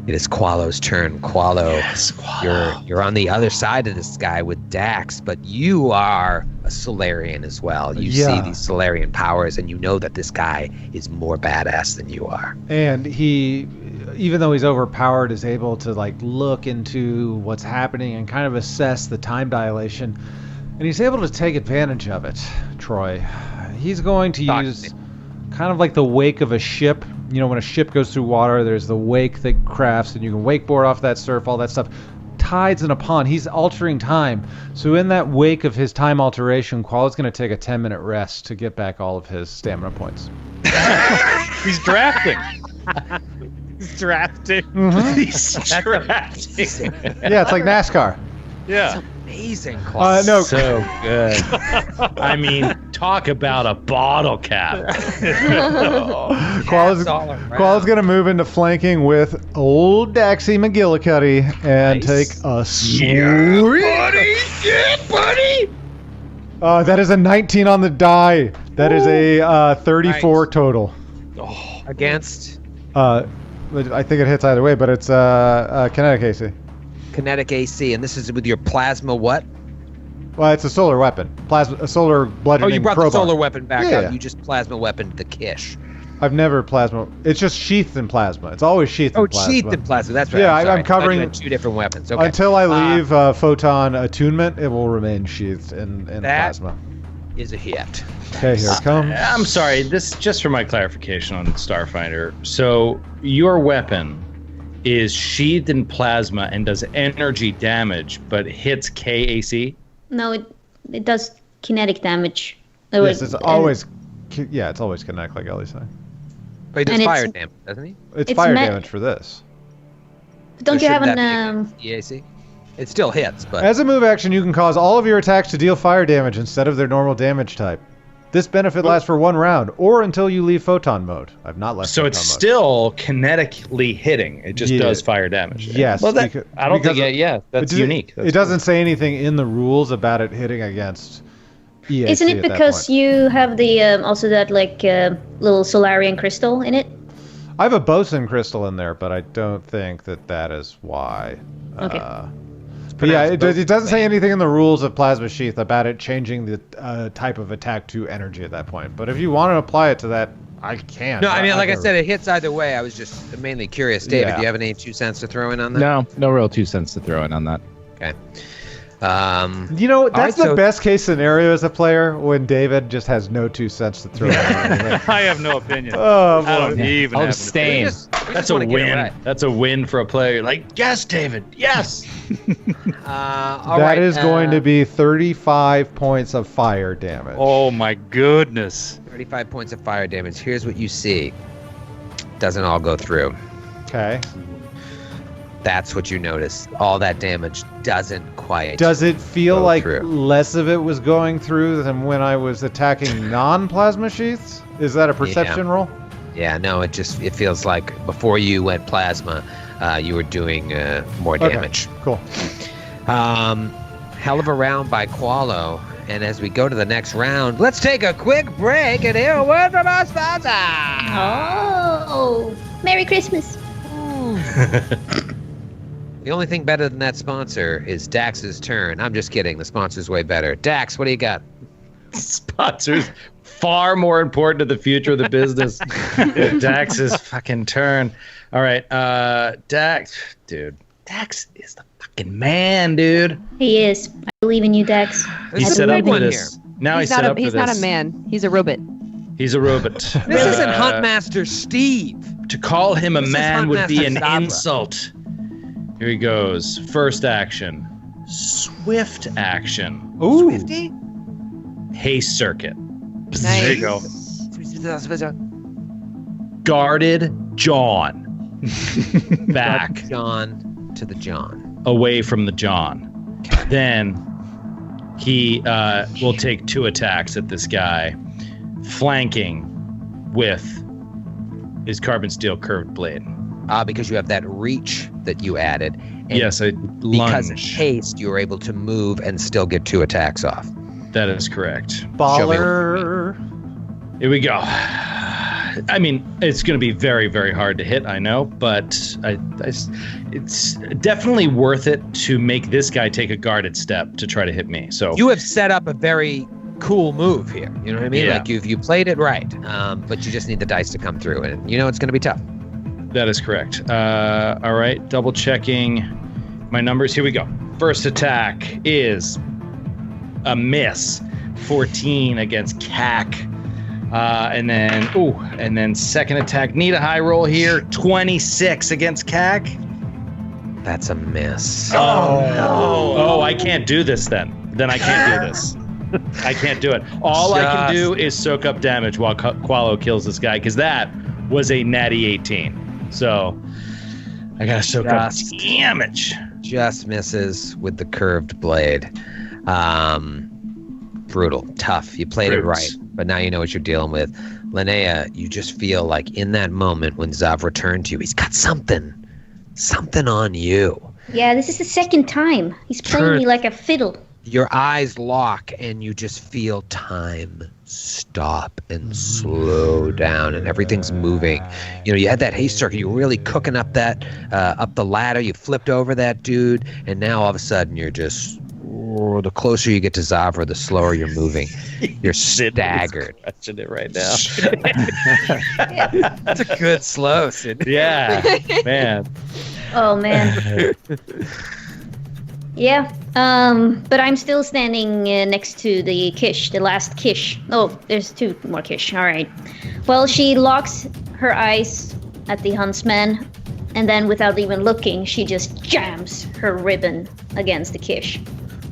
It is Qualo's turn. Qualo, Yes, Qualo. you're on the other side of this guy with Dax, but you are a Solarian as well. You see these Solarian powers, and you know that this guy is more badass than you are. And he, even though he's overpowered, is able to like look into what's happening and kind of assess the time dilation. And he's able to take advantage of it, Troy. He's going to use kind of like the wake of a ship. You know, when a ship goes through water, there's the wake that crafts, and you can wakeboard off that surf, all that stuff. Tides in a pond. He's altering time. So in that wake of his time alteration, Qualo's going to take a 10-minute rest to get back all of his stamina points. He's drafting. He's drafting. Mm-hmm. He's drafting. Yeah, it's like NASCAR. Yeah. Amazing, Qualo. No. So good. I mean, talk about a bottle cap. Qualo's going to move into flanking with old Daxie McGillicuddy and take a sweet. Yeah, buddy. That is a 19 on the die. That is a 34 total. Against I think it hits either way, but it's kinetic AC. kinetic AC, and this is with your plasma what? Well, it's a solar weapon. A solar bludgeoning Oh, you brought crowbar. the solar weapon back Yeah, up. yeah. You just plasma weaponed the Kish. I've never plasma. It's just sheathed in plasma. It's always sheathed in plasma. Sheathed in plasma. That's right. Yeah, I'm sorry. I'm covering- I thought you had two different weapons. Okay. Until I leave photon attunement, it will remain sheathed in plasma. Is a hit. Okay, here it comes. I'm sorry. This just for my clarification on Starfinder. So your weapon is sheathed in plasma and does energy damage, but hits KAC. No, it does kinetic damage. Yes, it's always. Yeah, it's always kinetic, like Ellie's saying. But he does And fire it's- damage, doesn't he? It's It's fire me- damage for this. Don't So you have shouldn't an that be against EAC? It still hits, but As a move action, you can cause all of your attacks to deal fire damage instead of their normal damage type. This benefit lasts for 1 round, or until you leave photon mode. I've not left So photon it's mode. still kinetically hitting. It just Yeah. does fire damage. Yes, Well, that, because- I don't think. because That's It- unique. It doesn't say anything in the rules about it hitting against EAC. Isn't it at that because point. you have the also that like little solarian crystal in it? I have a boson crystal in there, but I don't think that is why. Okay. But yeah, it doesn't say anything in the rules of Plasma Sheath about it changing the type of attack to energy at that point. But if you want to apply it to that, I can. no, I mean, like I never- said, it hits either way. I was just mainly curious. David, Yeah. do you have any 2 cents to throw in on that? No real 2 cents to throw in on that. Okay. You know, that's right, the so- best case scenario as a player when David just has no 2 cents to throw in. I have no opinion. Oh, I don't boy. even I'll have an abstain. That's a win. That's a win for a player. Like, yes, David. Yes. All That right, is going to be 35 points of fire damage. Oh my goodness. 35 points of fire damage. Here's what you see. Doesn't all go through. Okay. That's what you notice. All that damage doesn't quite. Does it feel Go like through. less of it was going through than when I was attacking non-plasma sheaths? Is that a perception roll? Yeah, no, it feels like before you went plasma, you were doing more Okay. damage. Cool. Hell of a round by Qualo. And as we go to the next round, let's take a quick break and hear a word from our sponsor. Oh, Merry Christmas! The only thing better than that sponsor is Dax's turn. I'm just kidding. The sponsor's way better. Dax, what do you got? Sponsors far more important to the future of the business than Dax's fucking turn. All right, Dax, dude. Dax is the fucking man, dude. He is. I believe in you, Dax. This He is set a up big for one this. Now he's not set a, up for he's this. not a man. He's a robot. He's a robot. This isn't Huntmaster Steve. To call him a This is man would be Huntmaster an Sabra. insult. Here he goes. First action. Swift action. Ooh. 50? Haste circuit. There you go. Guarded John. Back John to the John. away from the John. Then he will take 2 attacks at this guy, flanking with his carbon steel curved blade. Because you have that reach that you added. And Yes, I because of lunge. haste, you were able to move and still get 2 attacks off. That is correct. Baller. Here we go. I mean, it's going to be very, very hard to hit, I know, but it's definitely worth it to make this guy take a guarded step to try to hit me. So You have set up a very cool move here. You know what I mean? Yeah. Like you played it right, but you just need the dice to come through, and you know it's going to be tough. that is correct. All right, double checking my numbers. Here we go. First attack is a miss, 14 against CAC. And then second attack, need a high roll here, 26 against CAC. That's a miss. Oh, I can't do this then. Then I can't do this. I can't do it. All I can do is soak up damage while Qualo kills this guy, because that was a natty 18. So I gotta soak up damage. Just misses with the curved blade. Brutal, tough. You played it right, but now you know what you're dealing with. Linnea, you just feel like in that moment when Zav returned to you, he's got something on you. Yeah, this is the second time. He's playing me like a fiddle. Your eyes lock and you just feel time stop and slow down, and everything's moving. You know, you had that haste circuit. You were really cooking up that up the ladder. You flipped over that dude, and now all of a sudden you're just. The closer you get to Zavra, the slower you're moving. You're staggered. Watching it right now. That's a good slow, Sid. Yeah, man. Oh man. Yeah. But I'm still standing next to the Kish, the last Kish. Oh, there's 2 more Kish. All right. Well, she locks her eyes at the huntsman, and then without even looking, she just jams her ribbon against the Kish.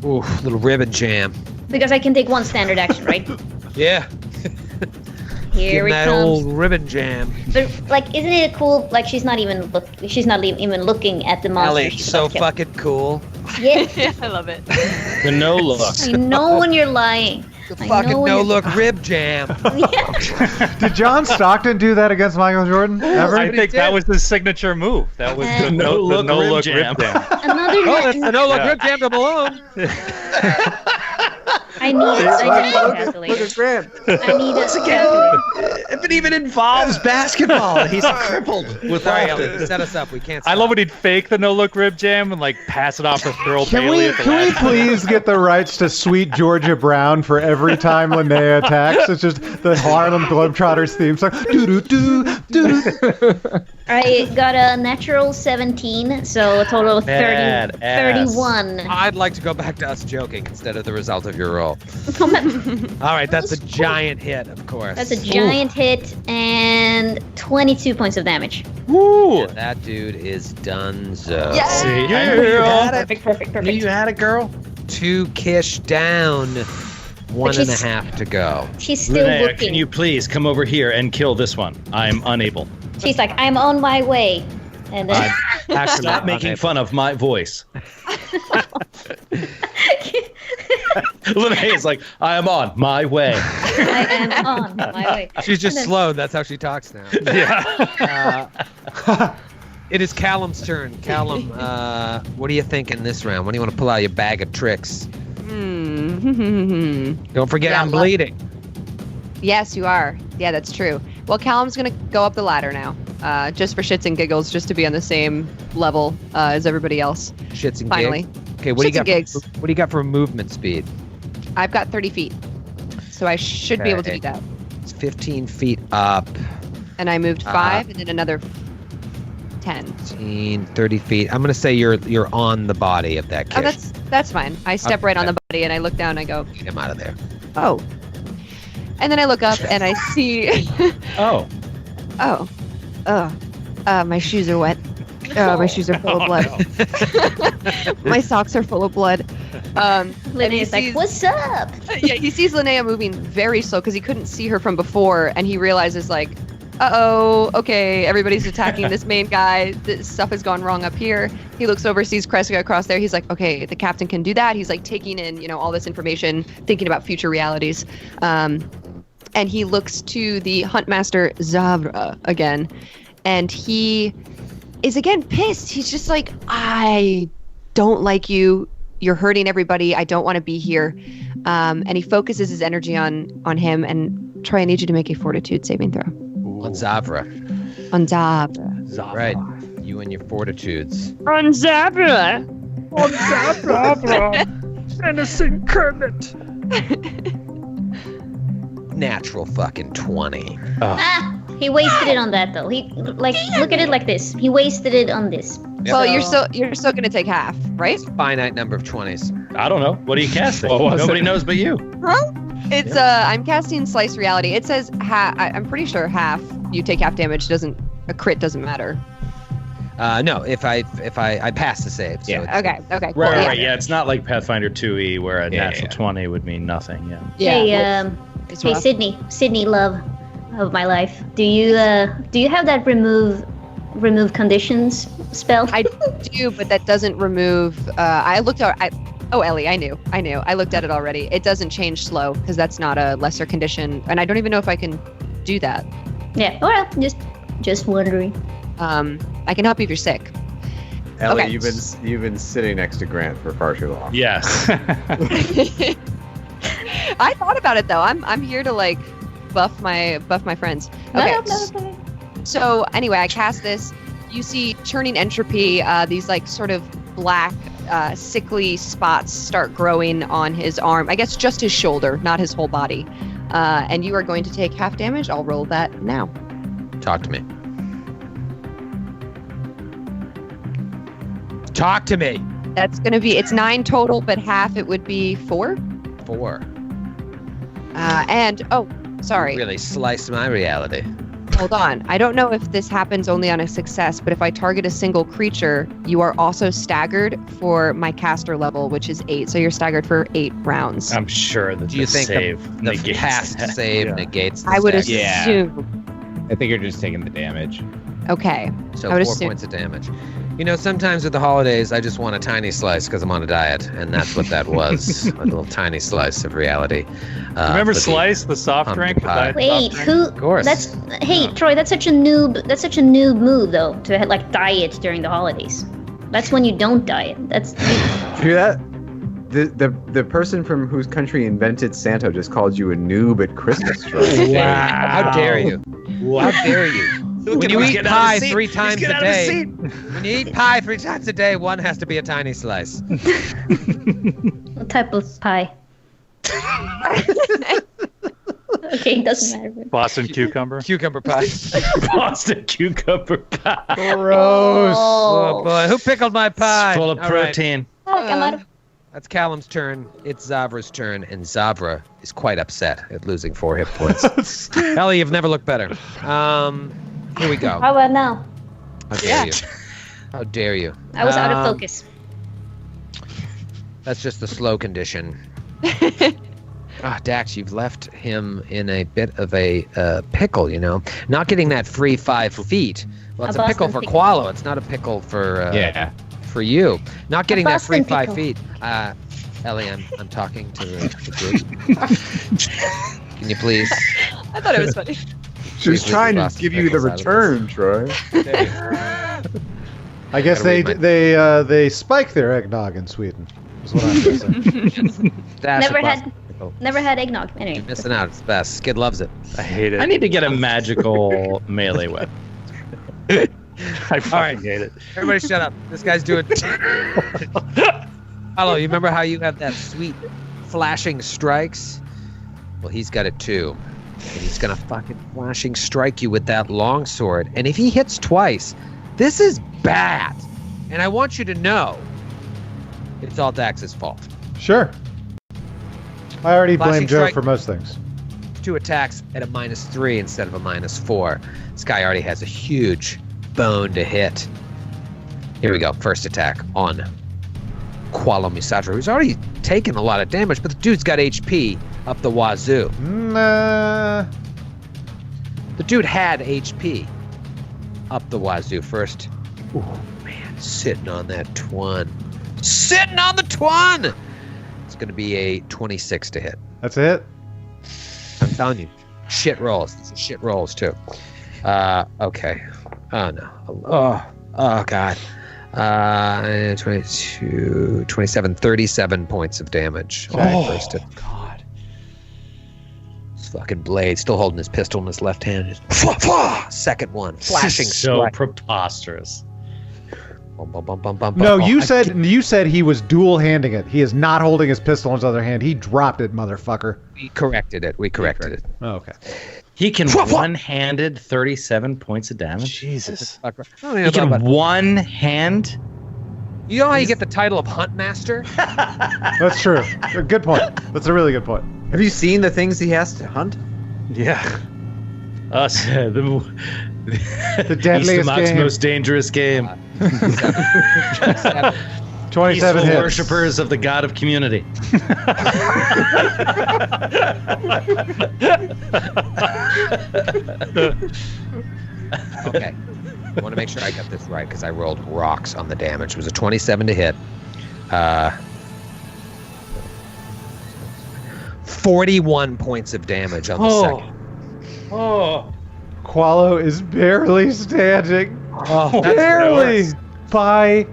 Ooh, little ribbon jam. Because I can take 1 standard action, right? Yeah. Here it that comes. old ribbon jam. But like, isn't it cool? Like, she's not even looking at the monster. Ellie, she's so about to kill. fucking cool. Yeah. Yeah, I love it. The no look. I know when you're lying. The I fucking know when you're- no-look rib jam. Yeah. Did John Stockton do that against Michael Jordan ever? I think that was his signature move. That was the no-look rib jam. Another Oh, that's the no-look rib jam to Malone. I need a calculator. Look at Grant. I need a calculator. If it even involves basketball, he's crippled with Sorry, Ellie, set us up. We can't. I love when he'd fake the no-look rib jam and like pass it off to Thurl Can Bailey we at the last. please get the rights to Sweet Georgia Brown for every time Linnea attacks? It's just the Harlem Globetrotters theme song. Doo-doo-doo, doo-doo. I got a natural 17, so a total of 30, 31. I'd like to go back to us joking instead of the result of your roll. All right, that's a giant hit, of course. That's a giant hit and 22 points of damage. Woo! That dude is donezo. Yeah. See, I knew you had it. Perfect. Knew you had it, girl. 2 Kish down, 1.5 she's- to go. She's still Linnea, looking. can you please come over here and kill this one? I'm unable. She's like, I'm on my way. And then Actually, Stop making fun of my voice. Linnea's like, I am on my way. I am on my way. She's just And then- slowed. That's how she talks now. Yeah. It is Callum's turn. Callum, what do you think in this round? When do you want to pull out your bag of tricks? Don't forget, Yeah, I'm bleeding. Yes, you are. Yeah, that's true. Well, Callum's going to go up the ladder now, just for shits and giggles, just to be on the same level as everybody else. Shits and Finally. gigs. Okay, what do you Shits got? and gigs. What do you got for movement speed? I've got 30 feet, so I should be able to Okay. do that. It's 15 feet up. And I moved 5 and then another 10. 15, 30 feet. I'm gonna say you're on the body of that kid. Oh, that's fine. I step right on the body and I look down and I go, Get him out of there. oh. And then I look up and I see, Oh. my shoes are wet. Oh, my shoes are full of blood. My socks are full of blood. And he Linnea's like, sees- what's up? yeah, he sees Linnea moving very slow because he couldn't see her from before, and he realizes like, uh-oh, okay, everybody's attacking this main guy. This stuff has gone wrong up here. He looks over, sees Kreska across there. He's like, okay, the captain can do that. He's like taking in, all this information, thinking about future realities. And he looks to the Huntmaster Zavra again. And he is again pissed. He's just like, I don't like you. You're hurting everybody. I don't want to be here. And he focuses his energy on him. And Troy, I need you to make a fortitude saving throw. On Zavra. On Zavra. Right. You and your fortitudes. On Zavra. On Zabra. Innocent Kermit. Natural fucking 20. He wasted it on that though. He look at it like this. He wasted it on this. Well, you're still gonna take half, right? Finite number of 20s. I don't know. What are you casting? Nobody knows but you. It's I'm casting Slice Reality. It says I'm pretty sure half. You take half damage. A crit doesn't matter. No, if I pass the save. So yeah. Okay. Cool. Right. Yeah, it's not like Pathfinder 2e where a natural 20 would mean nothing. Yeah. Hey, Sydney, love of my life. Do you have that remove conditions spell? I do, but that doesn't remove. I looked at. Oh, Ellie, I knew. I looked at it already. It doesn't change slow because that's not a lesser condition, and I don't even know if I can do that. Yeah. Well, just wondering. I can help you if you're sick. Ellie, Okay. you've been sitting next to Grant for far too long. Yes. I thought about it though. I'm here to like buff my friends. Okay. No. So anyway, I cast this. You see churning entropy. These like sort of black, sickly spots start growing on his arm. I guess just his shoulder, not his whole body. And you are going to take half damage. I'll roll that now. Talk to me. Talk to me. That's going to be, it's 9 total, but half it would be 4. 4. Sorry. Really sliced my reality. Hold on. I don't know if this happens only on a success, but if I target a single creature, you are also staggered for my caster level, which is 8. So you're staggered for 8 rounds. I'm sure that Do you think save the negates cast that. save negates the I would stagger? assume. I think you're just taking the damage. Okay. So I would 4 assume. points of damage. Sometimes with the holidays, I just want a tiny slice because I'm on a diet, and that's what that was. A little tiny slice of reality. Remember for Slice, the soft pumpkin drink? The pie. diet Wait, soft drink? who? Of course. Hey, Troy, that's such a noob move though to like diet during the holidays. That's when you don't diet. That's Hear that? The person from whose country invented Santa just called you a noob at Christmas, Troy. Wow. How dare you? How dare you? When you eat pie 3 times a day, when you eat pie 3 times a day, one has to be a tiny slice. what type of pie? Okay, doesn't matter. Boston cucumber. Cucumber pie. Boston cucumber pie. Gross. Oh boy, who pickled my pie? Full of All right. protein. Oh, come on. That's Callum's turn. It's Zavra's turn, and Zavra is quite upset at losing 4 hit points. Ellie, you've never looked better. Here we go. How about now? How dare you? How dare you? I was out of focus. That's just the slow condition. Dax, you've left him in a bit of a pickle, Not getting that free 5 feet. Well, it's a pickle for pickle. Qualo. It's not a pickle for for you. Not getting that free Boston 5 feet. Ellie, I'm talking to the group. Can you please? I thought it was funny. She was Please trying to Boston give you the pickles out of return, Troy. I guess Gotta read they spike their eggnog in Sweden. Is what I'm guessing. Dash Never of had- Boston pickle. Never had eggnog. Anyway. You're missing out. It's the best. Skid loves it. I hate it. I need to get a magical melee weapon. I fucking All right. hate it. Everybody shut up. This guy's doing... Hello, you remember how you have that sweet flashing strikes? Well, he's got it too. And he's gonna fucking flashing strike you with that longsword. And if he hits twice, this is bad. And I want you to know it's all Dax's fault. Sure. I already Flashing blame Joe strike. for most things. 2 attacks at a -3 instead of a -4. This guy already has a huge bone to hit. Here we go. First attack on Qualo Misatra, who's already taken a lot of damage, but the dude's got HP up the wazoo. Nah. The dude had HP up the wazoo first. Ooh, man, sitting on that twin. Sitting on the twin! It's going to be a 26 to hit. That's it? I'm telling you. Shit rolls. These are shit rolls, too. Okay. Oh, no. Oh God. 22, 27, 37 points of damage. First hit. God. This fucking blade, still holding his pistol in his left hand. Second one, flashing so strike. preposterous. Bum, bum, bum, bum, bum, No, bum. you said he was dual handing it. He is not holding his pistol in his other hand. He dropped it, motherfucker. We corrected it. Oh, okay. He can one-handed 37 points of damage. Jesus. He can one hand. You know how you get the title of Huntmaster? That's true. Good point. That's a really good point. Have you seen the things he has to hunt? Yeah. Us, The deadliest Easternmark's game. most dangerous game. 27 Peaceful hits. worshippers of the god of community. Okay. I want to make sure I got this right because I rolled rocks on the damage. It was a 27 to hit. 41 points of damage on the second. Qualo is barely standing. Oh, that's Barely worse. by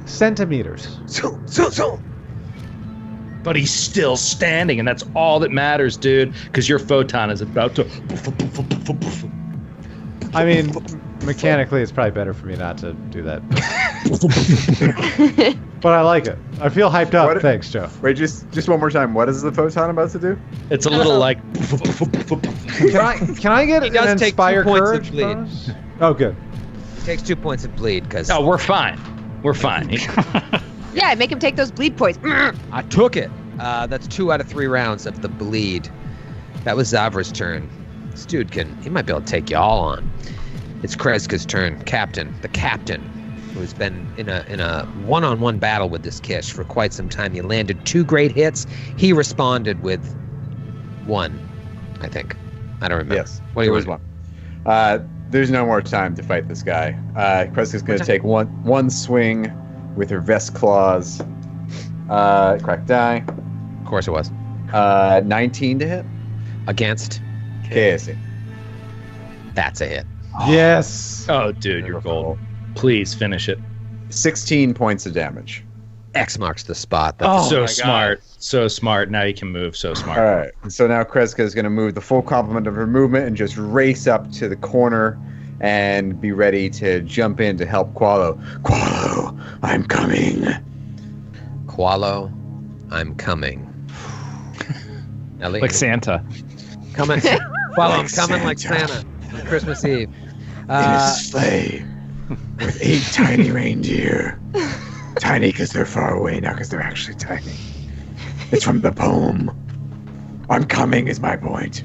centimeters. But he's still standing, and that's all that matters, dude, because your photon is about to... I mean, mechanically, it's probably better for me not to do that. But I like it. I feel hyped up. What- Thanks, Joe. Wait, just one more time. What is the photon about to do? It's a little like... Can I get He an does take 2 Inspire points of Courage bleed. bonus? Oh, good. He takes 2 points of bleed because Oh, we're fine. We're fine. Yeah, make him take those bleed points. I took it. That's 2 out of 3 rounds of the bleed. That was Zavra's turn. This dude he might be able to take y'all on. It's Kreska's turn. The captain, who's been in a one-on-one battle with this Kish for quite some time. He landed 2 great hits. He responded with 1, I think. I don't remember. Yes. What do you there was want? one. There's no more time to fight this guy. Kreska's going to take one swing with her vest claws. Crack die. Of course it was. 19 to hit. Against. KSC. That's a hit. Yes. Oh, dude, you're gold. Please finish it. 16 points of damage. X marks the spot. That's So my smart. So smart. Now you can move. So smart. All right. So now Kreska is going to move the full complement of her movement and just race up to the corner and be ready to jump in to help Qualo. Qualo, I'm coming. Qualo, I'm coming. Ellie, Like Santa. coming. Qualo, I'm Like coming like Santa. Santa on Christmas Eve. In a sleigh with 8 tiny reindeer. Tiny because they're far away, not because they're actually tiny. It's from the poem. I'm coming is my point.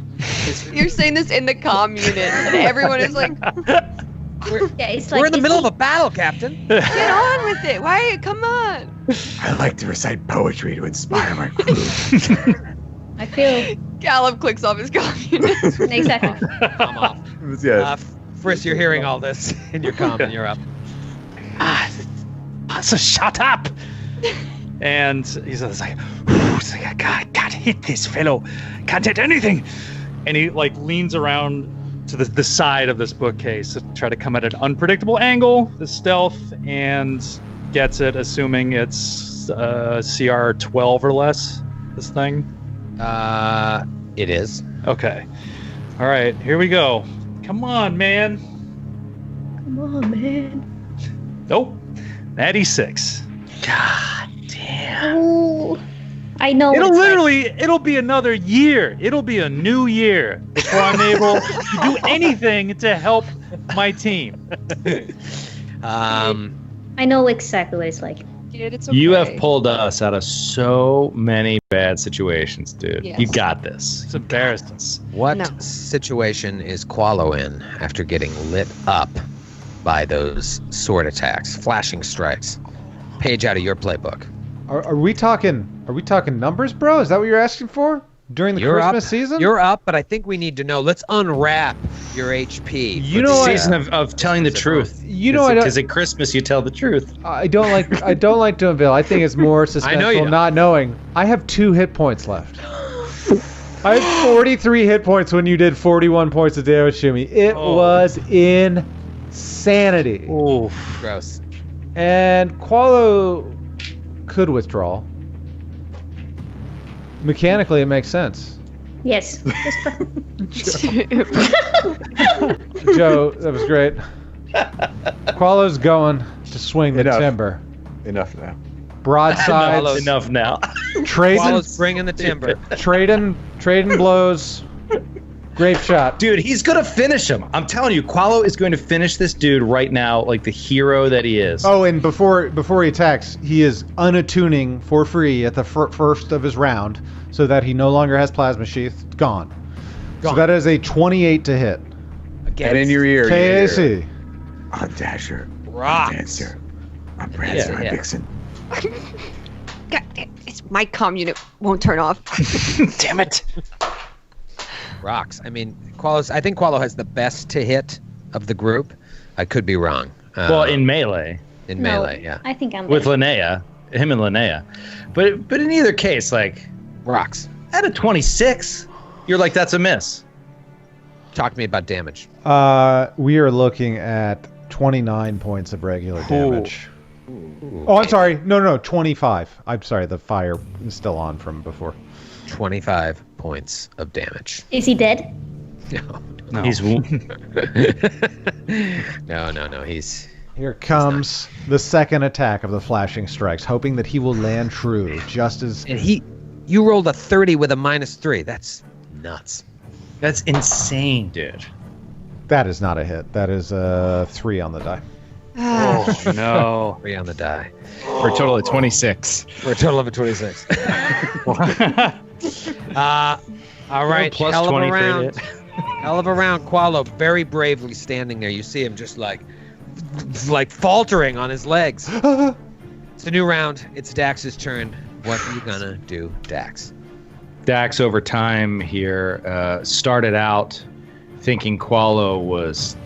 You're saying this in the comm unit, and everyone is like, Yeah, it's like We're in the is middle he- of a battle, Captain. get on with it. Why? Come on. I like to recite poetry to inspire my crew. I feel Gallop clicks off his comm unit. exactly. I'm off. Yeah. Frisk, you're hearing all this in your comm, and you're up. So shut up. And he's like, I can't hit this fellow. Can't hit anything. And he like leans around to the side of this bookcase to try to come at an unpredictable angle, the stealth, and gets it, assuming it's CR 12 or less, this thing. It is. Okay. All right, here we go. Come on, man. Come on, man. Nope. Natty 6. God damn. Ooh. I know. It'll it's like- literally, it'll be another year. It'll be a new year before I'm able to do anything to help my team. I know exactly what it's like. Kid, it's okay. You have pulled us out of so many bad situations, dude. Yes. You got this. It's embarrassing. What No. situation is Qualo in after getting lit up by those sword attacks, flashing strikes? Page out of your playbook. Are we talking numbers, bro? Is that what you're asking for? During the You're Christmas up. season? You're up, but I think we need to know. Let's unwrap your HP. You know what? Season of telling the truth. You know, because at Christmas you tell the truth. I don't like to unveil. I think it's more suspenseful not knowing. I have 2 hit points left. I had 43 hit points when you did 41 points of damage to me. It was insanity. Oh, gross. And Qualo could withdraw. Mechanically, it makes sense. Yes. Joe, that was great. Qualo's going to swing the timber. Enough now. Broadsides. Enough now. Qualo's bringing the timber. Trading blows. Grape shot. Dude, he's going to finish him. I'm telling you, Qualo is going to finish this dude right now like the hero that he is. Oh, and before he attacks, he is unattuning for free at the first of his round so that he no longer has plasma sheath. Gone. So that is a 28 to hit. Again. And in your ear. KAC. I'm Dasher. Rocks. I'm Dancer. I'm Prancer. I'm Vixen. God, it's my comm unit won't turn off. Damn it. Rocks. I mean, I think Qualo has the best to hit of the group. I could be wrong. Well, in melee. In melee, yeah. I think I'm with Linnea, him and Linnea. But in either case, like Rocks. At a 26, you're like, that's a miss. Talk to me about damage. We are looking at 29 points of regular damage. Oh, I'm sorry. No, 25. I'm sorry. The fire is still on from before. 25 points of damage. Is he dead? No. He's no. He's Here comes the second attack of the flashing strikes, hoping that he will land true, just as... And you rolled a 30 with a -3. That's nuts. That's insane, dude. That is not a hit. That is a 3 on the die. Oh, no. 3 on the die. For a total of 26. For a total of a 26. All right. Plus hell of 20 a for round. it. Hell of a round. Qualo very bravely standing there. You see him just like faltering on his legs. It's a new round. It's Dax's turn. What are you gonna do, Dax? Dax over time here started out thinking Qualo was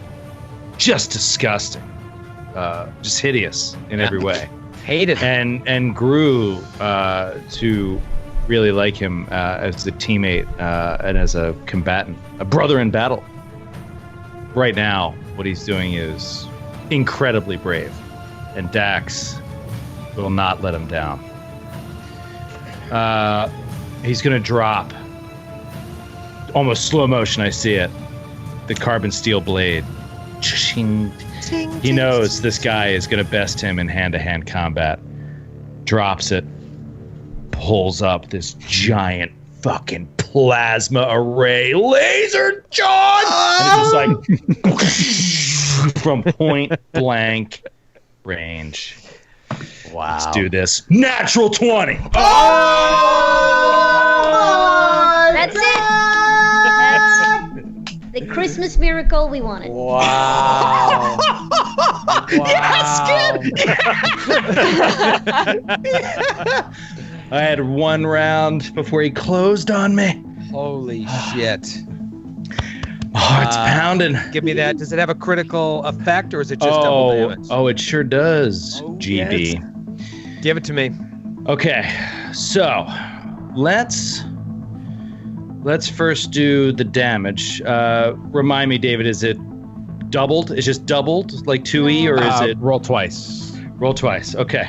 just disgusting, just hideous in every way. Hated him. And grew to really like him as a teammate and as a combatant, a brother in battle. Right now, what he's doing is incredibly brave, and Dax will not let him down. He's going to drop, almost slow motion, I see it, the carbon steel blade. He knows this guy is going to best him in hand-to-hand combat. Drops it, pulls up this giant fucking plasma array laser charge, and it's just like from point blank range. Wow. Let's do this. Natural 20. That's it. That's the Christmas miracle we wanted. Wow. Yes, kid. I had one round before he closed on me. Holy shit. Oh, it's pounding. Give me that. Does it have a critical effect, or is it just double damage? Oh, it sure does, GB. Yes. Give it to me. Okay, so let's first do the damage. Remind me, David, is it doubled? It's just doubled, like 2E, or is it roll twice? Roll twice. Okay.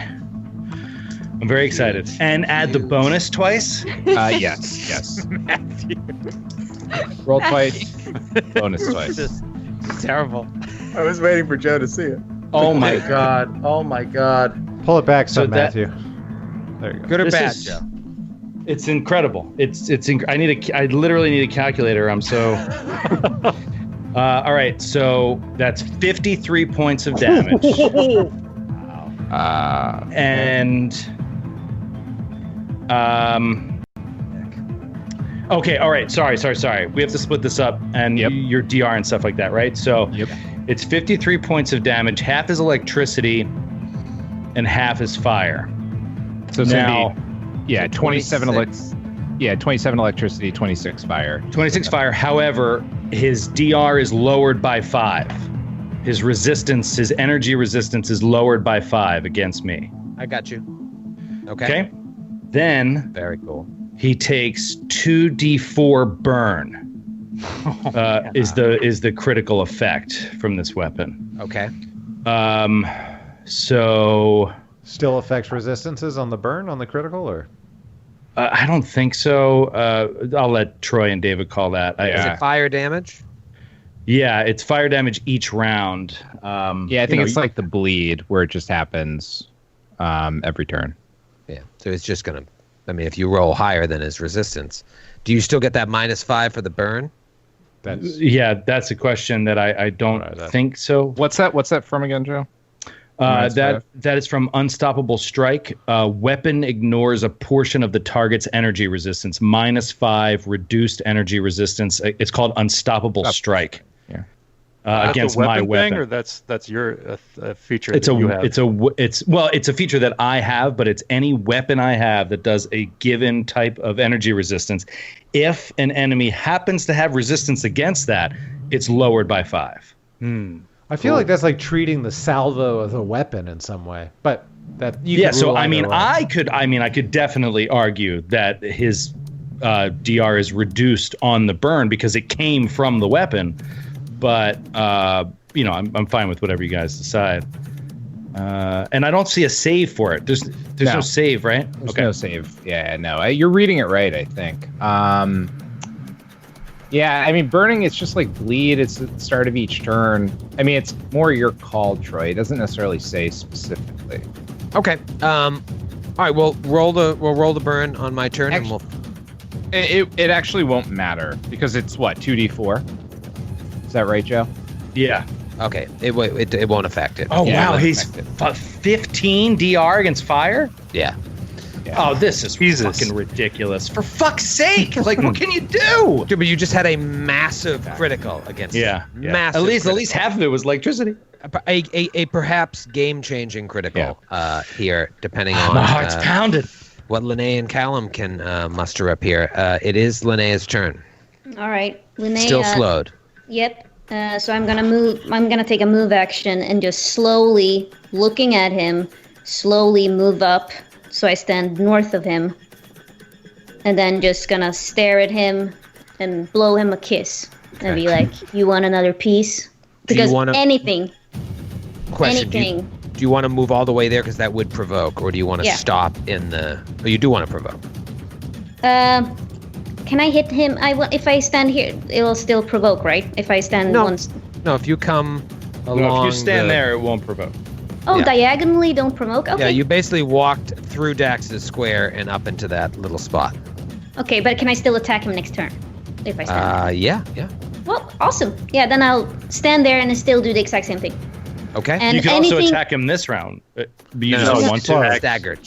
I'm very excited. And add the bonus twice? Yes. Matthew. Roll twice, bonus twice. This is terrible. I was waiting for Joe to see it. Oh my god. Oh my god. Pull it back, So son, that- Matthew. There you go. Good or This bad, is- Joe? It's incredible. I literally need a calculator. I'm so all right, so that's 53 points of damage. And okay, all right, sorry. We have to split this up and your DR and stuff like that, right? So it's 53 points of damage. Half is electricity and half is fire. So it's Now- gonna be 27 Yeah, 27 electricity, 26 fire. 26 fire. However, his DR is lowered by 5. His resistance, his energy resistance is lowered by 5 against me. I got you. Okay. Then Very cool. he takes 2d4 burn. Is the critical effect from this weapon. Okay. So Still affects resistances on the burn on the critical, or I don't think so. I'll let Troy and David call that. Is it fire damage? Yeah, it's fire damage each round. Yeah, I think it's like the bleed where it just happens every turn. Yeah. So it's just gonna. I mean, if you roll higher than his resistance, do you still get that -5 for the burn? That's a question that I don't think so. What's that from again, Joe? That is from Unstoppable Strike. Weapon ignores a portion of the target's energy resistance. -5 reduced energy resistance. It's called Unstoppable Strike. Yeah. Against my weapon. Thing, or that's your feature. It's that you have? It's a feature that I have, but it's any weapon I have that does a given type of energy resistance. If an enemy happens to have resistance against that, it's lowered by 5. I feel like that's like treating the salvo as a weapon in some way. But that you could So rule I mean, either way. I could definitely argue that his DR is reduced on the burn because it came from the weapon. But I'm fine with whatever you guys decide. And I don't see a save for it. There's no save, right? There's no save. Yeah, no. You're reading it right, I think. Yeah, I mean, burning, it's just like bleed. It's at the start of each turn. I mean, it's more your call, Troy. It doesn't necessarily say specifically. Okay. All right. We'll roll the burn on my turn, and we'll. It actually won't matter because it's what 2d4. Is that right, Joe? Yeah. Okay. It won't affect it. Oh Yeah, wow, he's 15 DR against fire. Yeah. Oh, this is fucking ridiculous. For fuck's sake! Like, what can you do? Dude, but you just had a massive critical against. Massive. At least half of it was electricity. A perhaps game-changing critical here, depending on My heart's pounded. what Linnea and Callum can muster up here. It is Linnea's turn. All right, Linnea. Still slowed. Yep. So I'm gonna move. I'm gonna take a move action and just slowly, looking at him, slowly move up. So I stand north of him, and then just gonna stare at him and blow him a kiss and be like, "You want another piece?" Because anything. Question: anything. Do you want to move all the way there because that would provoke, or do you want to stop in the? Oh, you do want to provoke. Can I hit him? If I stand here, it will still provoke, right? If I stand once. No, if you come along. No, if you stand there, it won't provoke. Oh, diagonally don't provoke? Okay. Yeah, you basically walked through Dax's square and up into that little spot. Okay, but can I still attack him next turn? If I stand Yeah. Well, awesome. Yeah, then I'll stand there and still do the exact same thing. Okay. And you can also attack him this round. You don't want to. Staggered.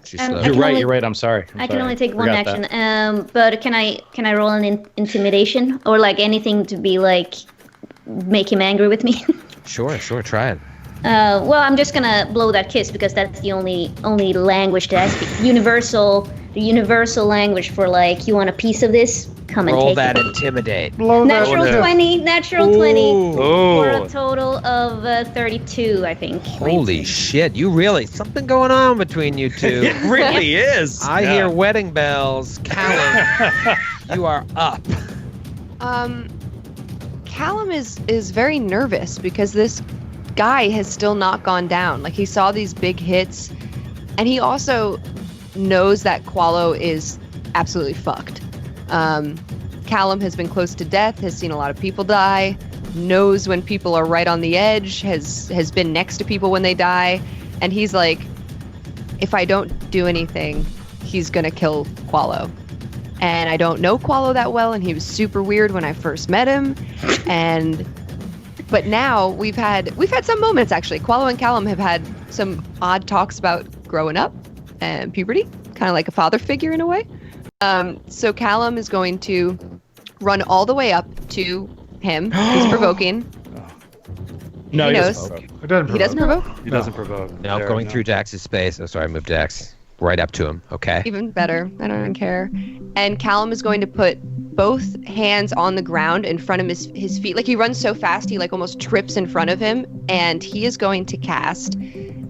She's slow. You're right. I'm sorry. I can only take one action. But can I roll an intimidation or like anything to be like make him angry with me? Sure. Try it. Well, I'm just gonna blow that kiss because that's the only language that I speak. The universal language for like, you want a piece of this? Come and Roll take that it. Intimidate. Natural 20 Ooh. for a total of 32, I think. Holy shit! You really something going on between you two. It really is. I hear wedding bells. Callum, you are up. Callum is very nervous because this guy has still not gone down. Like, he saw these big hits, and he also knows that Qualo is absolutely fucked. Callum has been close to death, has seen a lot of people die, knows when people are right on the edge, has been next to people when they die, and he's like, if I don't do anything, he's gonna kill Qualo. And I don't know Qualo that well, and he was super weird when I first met him, but now we've had some moments, actually. Qualo and Callum have had some odd talks about growing up and puberty, kind of like a father figure in a way. So Callum is going to run all the way up to him. He's provoking. No, he he knows. doesn't provoke. It doesn't provoke. He doesn't provoke? He doesn't provoke. No, going through Dax's space. Oh, sorry, I moved Dax. right up to him. Okay. Even better. I don't even care. And Callum is going to put both hands on the ground in front of his feet. Like he runs so fast, he like almost trips in front of him. And he is going to cast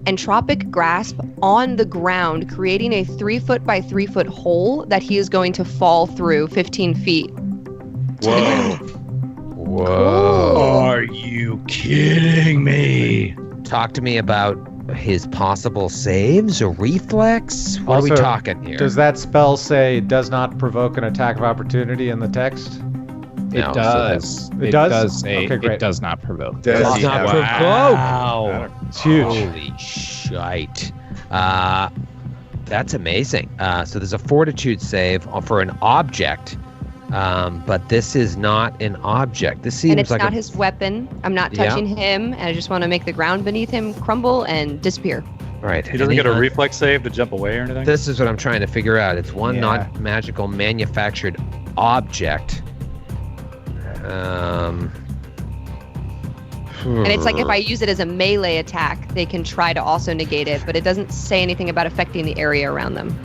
Entropic Grasp on the ground, creating a 3-foot by 3-foot hole that he is going to fall through 15 feet. Whoa. Whoa. Are you kidding me? Talk to me about his possible saves or reflex. What are we Also, talking here? Does that spell say does not provoke an attack of opportunity in the text? No, It does. It does? does say Okay, great. it does not provoke. Does Does he not have- provoke. Wow. It's huge. Holy shite. That's amazing. So there's a fortitude save for an object, but this is not an object. This seems And it's like not his weapon. I'm not touching him, and I just want to make the ground beneath him crumble and disappear. Right. He doesn't get a reflex save to jump away or anything? This is what I'm trying to figure out. It's one Yeah. not magical manufactured object. And it's like if I use it as a melee attack, they can try to also negate it, but it doesn't say anything about affecting the area around them.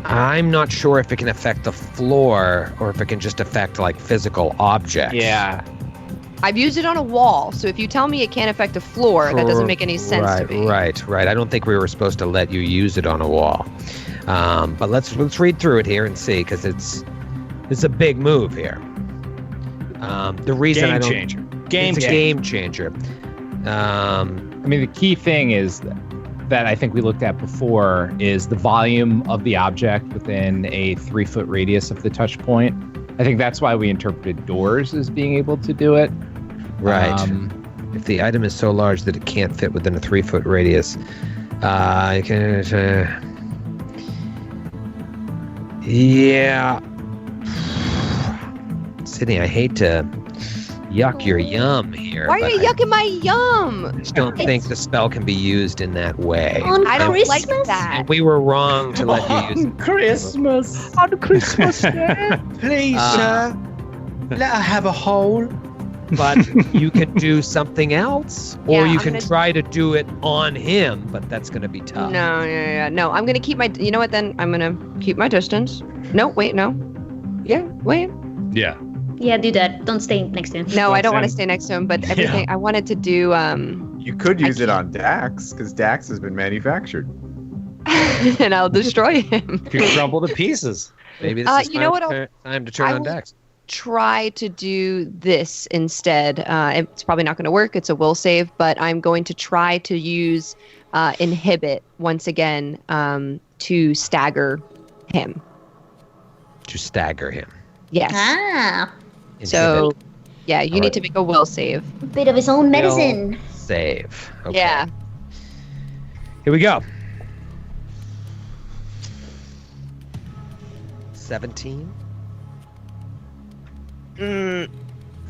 I'm not sure if it can affect the floor or if it can just affect like physical objects. Yeah. I've used it on a wall, so if you tell me it can't affect a floor, that doesn't make any sense to me. Right. I don't think we were supposed to let you use it on a wall. But let's read through it here and see, because it's a big move here. The reason Game I don't changer. it's a game changer. I mean, the key thing is that I think we looked at before is the volume of the object within a 3-foot radius of the touch point. I think that's why we interpreted doors as being able to do it. Right. If the item is so large that it can't fit within a 3-foot radius, you can. Yeah. Sydney, I hate to yuck your yum here. Why are but you yucking my yum? I just don't think the spell can be used in that way. On I don't Christmas? like that. And we were wrong to let you use it. Christmas. On Christmas Day. Please, sir. Let her have a hole. But you can do something else, or Yeah, you I'm can gonna- try to do it on him, but that's going to be tough. No, no. I'm gonna keep my. You know what? Then I'm gonna keep my distance. No, wait, no. Yeah, wait. Yeah. Yeah, do that. Don't stay next to him. No, I don't want to Same. stay next to him. But everything I wanted to do. You could use it on Dax, because Dax has been manufactured. And I'll destroy him. You crumble to pieces. Maybe this is you know what, time to turn I on will- Dex. Try to do this instead. It's probably not going to work. It's a will save, but I'm going to try to use inhibit once again to stagger him. To stagger him. Yes. Ah, So, yeah, you All need right. to make a will save. a bit of his own medicine. Save. Okay. Yeah. Here we go. 17. No.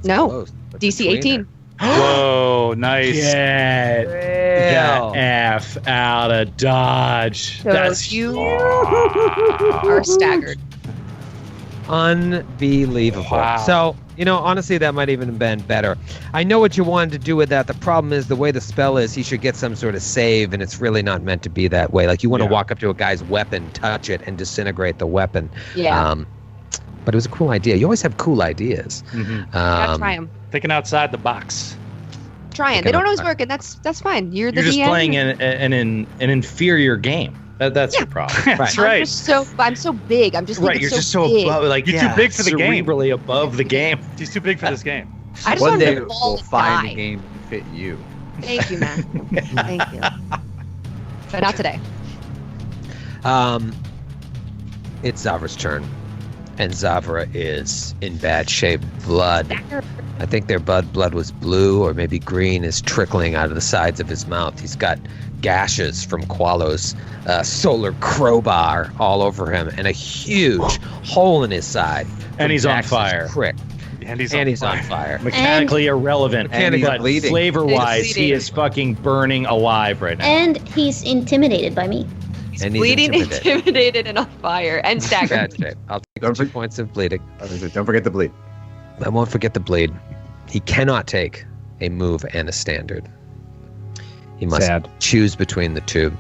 Close. What's DC between 18. Whoa, nice. Get there? the F out of Dodge. So That's you are staggered. Unbelievable. Wow. So, honestly, that might even have been better. I know what you wanted to do with that. The problem is the way the spell is, he should get some sort of save, and it's really not meant to be that way. Like, you want to walk up to a guy's weapon, touch it, and disintegrate the weapon. Yeah. But it was a cool idea. You always have cool ideas. Gotta try them. Thinking outside the box. Trying. They don't always work, and that's fine. You're the You're just DM. playing an inferior game. That's your problem. That's I'm right. just I'm so big. I'm just Right, thinking you're just so big. above, like You're too big for the game. cerebrally above the game. He's too big for this game. I just One want day to fall we'll and find die. a game to fit you. Thank you, man. Thank you. But not today. It's Zavra's turn. And Zavra is in bad shape. Blood. I think their blood was blue or maybe green is trickling out of the sides of his mouth. He's got gashes from Qualo's solar crowbar all over him and a huge hole in his side. And he's on Dax's fire. Prick. And he's on fire. Mechanically irrelevant, And he's but bleeding. flavor-wise, He's he bleeding. is fucking burning alive right now. And he's intimidated by me. And he's Bleeding, intimidated. intimidated, and on fire, and staggered. Bad shape. I'll take Don't 2 for- points of bleeding. Don't forget the bleed. I won't forget the bleed. He cannot take a move and a standard. He must Sad. choose between the two.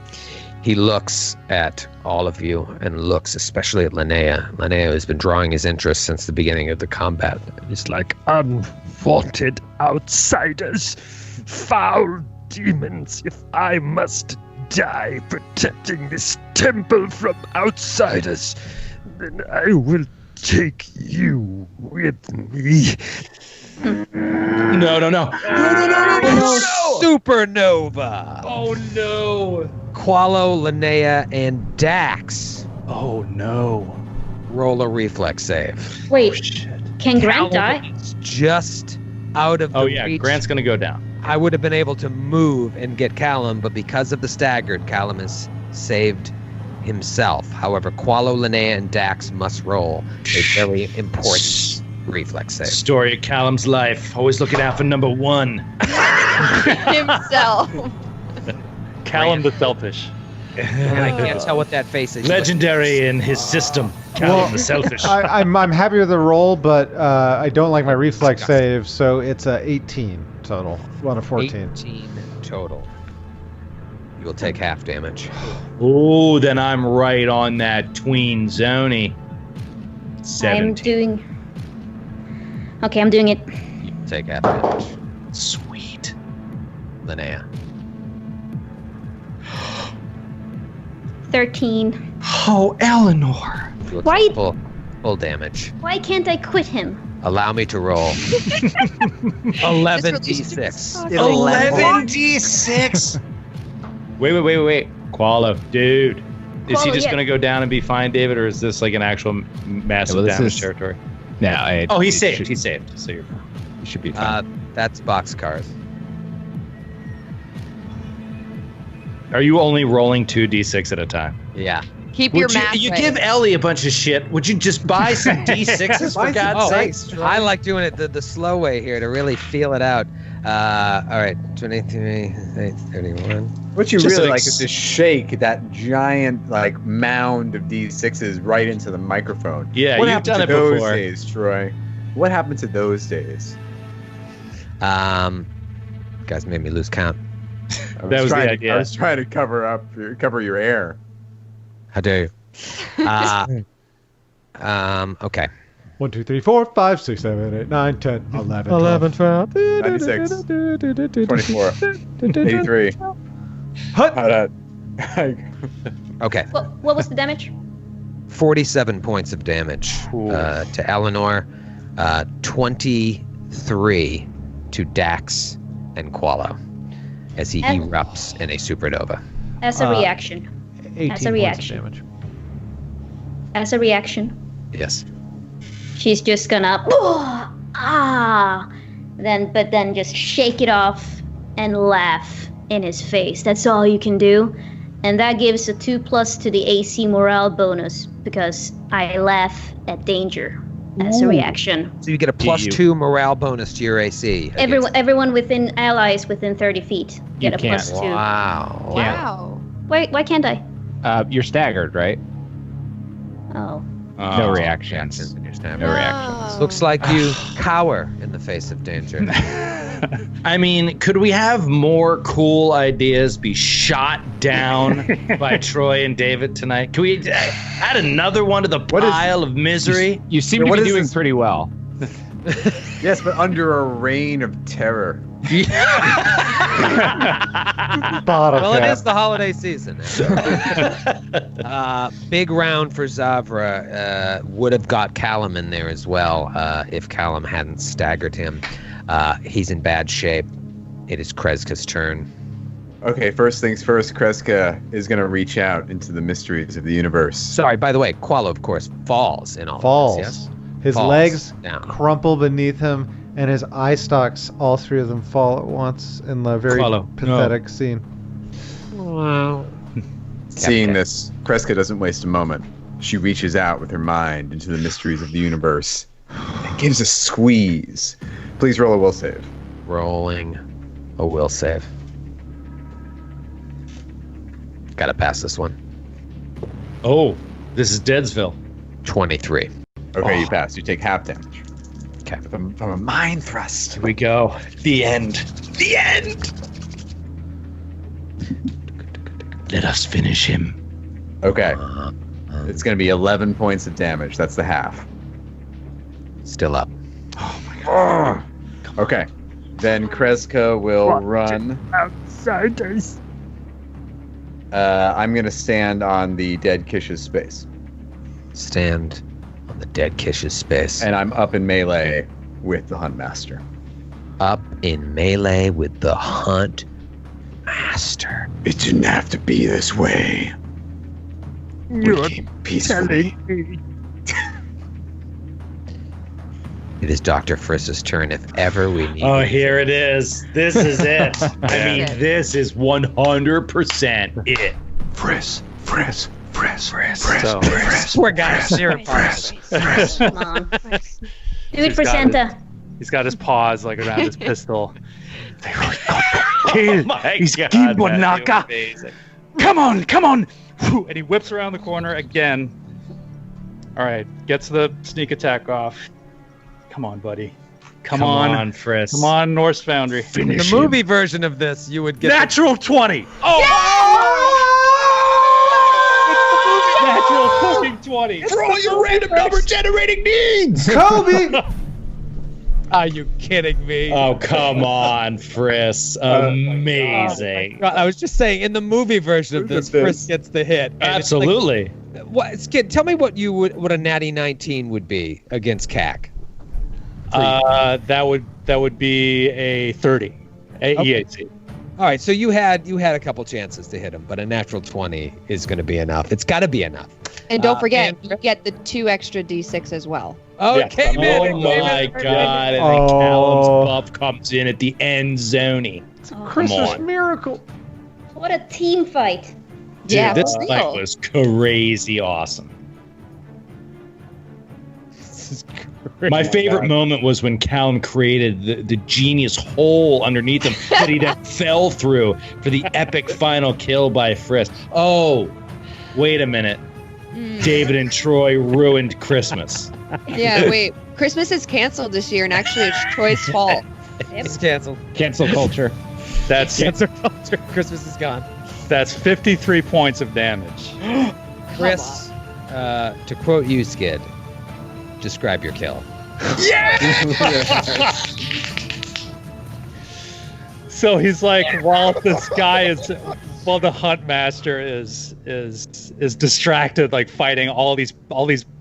He looks at all of you and looks especially at Linnea. Linnea has been drawing his interest since the beginning of the combat. It's like unwanted outsiders, foul demons. If I must die protecting this temple from outsiders, then I will take you with me. No. Supernova! Oh no! Qualo, Linnea, and Dax. Oh no. Roll a reflex save. Wait, can Grant die? It's just out of the reach. Grant's gonna go down. I would have been able to move and get Callum, but because of the staggered, Callum has saved himself. However, Qualo, Linnea, and Dax must roll a very important reflex save. Story of Callum's life. Always looking out for number one. Himself. Callum the selfish. And I can't tell what that face is. Legendary in his system. Callum the selfish. I'm happy with the roll, but I don't like my reflex save, so it's a 18 total. 1 of 14. 18 total. You will take half damage. Oh, then I'm right on that tween zoney. 17. I'm doing it. You take half damage. Sweet. Linnea. 13. Oh, Eleanor. You will Why- take full damage. Why can't I quit him? Allow me to roll. 11d6. 11d6. Wait. Qualo, dude. Is he Qualo, just yeah. going to go down and be fine, David, or is this like an actual massive damage territory? No, He's saved. He's saved. So you're fine. You should be fine. That's boxcars. Are you only rolling 2d6 at a time? Yeah. Keep your Would you, math you right. give Ellie a bunch of shit. Would you just buy some d6s for God's sakes? I like doing it the slow way here to really feel it out. All right, 23, 31. What you Just really like like is to shake that giant like mound of D6s right into the microphone. Yeah, what you've happened done to it those before. days, Troy? What happened to those days? Guys made me lose count. That was the idea. I was trying to cover your air. How dare you? Okay. 1, 2, 3, 4, 5, 6, 7, 8, 9, 10, 11, 11, 12. 96, 24, 83. Hut. Okay. What was the damage? 47 points of damage to Eleanor, 23 to Dax and Qualo as he erupts in a supernova. As a reaction. 18 As a points reaction. of damage. As a reaction. Yes. She's just gonna then just shake it off and laugh in his face. That's all you can do. And that gives a 2+ to the AC morale bonus because I laugh at danger as a reaction. So you get a +2 morale bonus to your AC. Everyone within allies within 30 feet get You a can't. +2. Wow. Wow. Why can't I? You're staggered, right? Oh. No reactions. No reactions. Looks like you cower in the face of danger. I mean, could we have more cool ideas be shot down by Troy and David tonight? Can we add another one to the pile of misery? You seem to be doing pretty well. Yes, but under a reign of terror. Well, it is the holiday season. Big round for Zavra. Would have got Callum in there as well if Callum hadn't staggered him. He's in bad shape. It is Kreska's turn. Okay, first things first, Kreska is going to reach out into the mysteries of the universe. Sorry, by the way, Qualo, of course, falls in all Falls. of this, yes? His Falls legs down. crumple beneath him, and his eye stalks, all three of them, fall at once in the very Qualo, pathetic scene. Seeing this, Kreska doesn't waste a moment. She reaches out with her mind into the mysteries of the universe and gives a squeeze. Please roll a will save. Rolling a will save. Gotta pass this one. Oh, this is Deadsville. 23. Okay, you pass. You take half damage. Okay. From a mind thrust. Here we go. The end. The end. Let us finish him. Okay. It's going to be 11 points of damage. That's the half. Still up. Oh my god. Okay. Then Kreska will run. Outsiders. I'm going to stand on the dead Kish's space. Stand on the dead Kish's space. And I'm up in melee with the Huntmaster. Up in melee with the Huntmaster. It didn't have to be this way. You're Peacefully. telling me. It is Dr. Friss's turn if ever we need. Oh, here it is. This is it. I mean, this is 100% it. Friss. So, Poor guy. Come on. Do it He's for got Santa. he's got his paws like around his pistol. Oh my God, Matthew, amazing. Come on. Whew, and he whips around the corner again. All right, gets the sneak attack off. Come on, buddy. Come on, Friss. Come on, Norse Foundry. In the movie version of this, you would get Natural 20. Oh! Natural fucking 20. For all your random number generating needs! Kobe! Are you kidding me? Oh, come on, Friss. Amazing. I was just saying, in the movie version of this, Friss gets the hit. And it's like, Absolutely. tell me what what a natty 19 would be against CAC. That would be a 30. EAC. All right, so you had a couple chances to hit him, but a natural 20 is going to be enough. It's got to be enough. And don't forget, and- you get the 2 extra D6 as well. Okay, Oh my God! And then Callum's buff comes in at the end zone. Christmas on. miracle. What a team fight. Dude, Yeah, this for fight real. was crazy awesome. My favorite moment was when Callum created the genius hole underneath him that he then fell through for the epic final kill by Frisk. Oh, wait a minute. David and Troy ruined Christmas. Yeah, wait. Christmas is canceled this year, and actually it's Troy's fault. It's canceled. Cancel culture. That's Cancel culture. Christmas is gone. 53 points of damage. Chris, to quote you, Skid, describe your kill. So he's like, while the Huntmaster is distracted, like fighting all these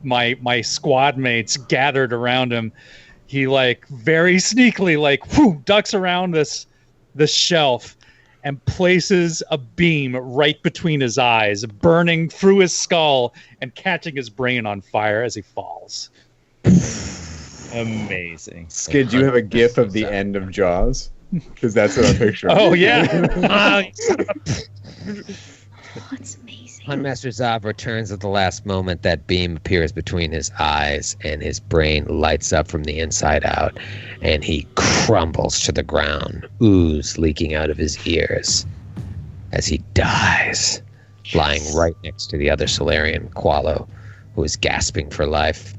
my squad mates gathered around him, he like very sneakily like ducks around this shelf and places a beam right between his eyes, burning through his skull and catching his brain on fire as he falls. Amazing. Skid, do you have a gif of the end of Jaws? Because that's what I'm picturing. Oh yeah. That's amazing. Huntmaster Zav returns at the last moment. That beam appears between his eyes, and his brain lights up from the inside out, and he crumbles to the ground, ooze leaking out of his ears as he dies, lying right next to the other Solarian, Qualo, who is gasping for life.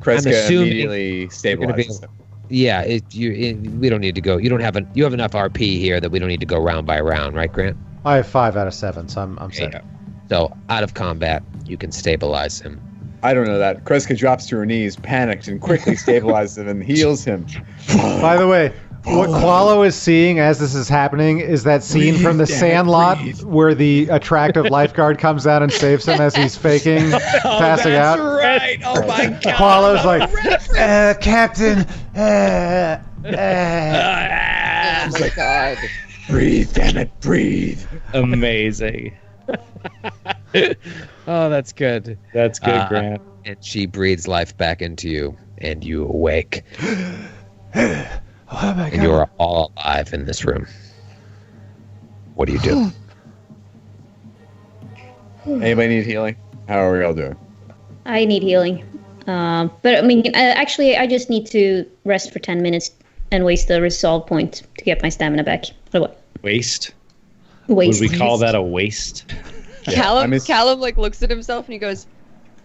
Kreska assuming immediately stabilizes him. Yeah, we don't need to go. You have enough RP here that we don't need to go round by round, right, Grant? I have 5 out of 7, so I'm set. Yeah. So out of combat, you can stabilize him. I don't know that. Kreska drops to her knees, panicked, and quickly stabilizes him and heals him. By the way, what Qualo is seeing as this is happening is that scene from The Sandlot where the attractive lifeguard comes out and saves him as he's faking passing out. Right. Oh my God. Qualo's like, Captain. Oh my God. Breathe, damn it, breathe. Amazing. Oh, that's good. That's good, Grant. And she breathes life back into you, and you awake. Oh my And you are all alive in this room. What do you do? Anybody need healing? How are we all doing? I need healing. But I mean, actually, I just need to rest for 10 minutes and waste the resolve point to get my stamina back. Or what? Waste? Waste. Would we call that a waste? Callum like looks at himself and he goes,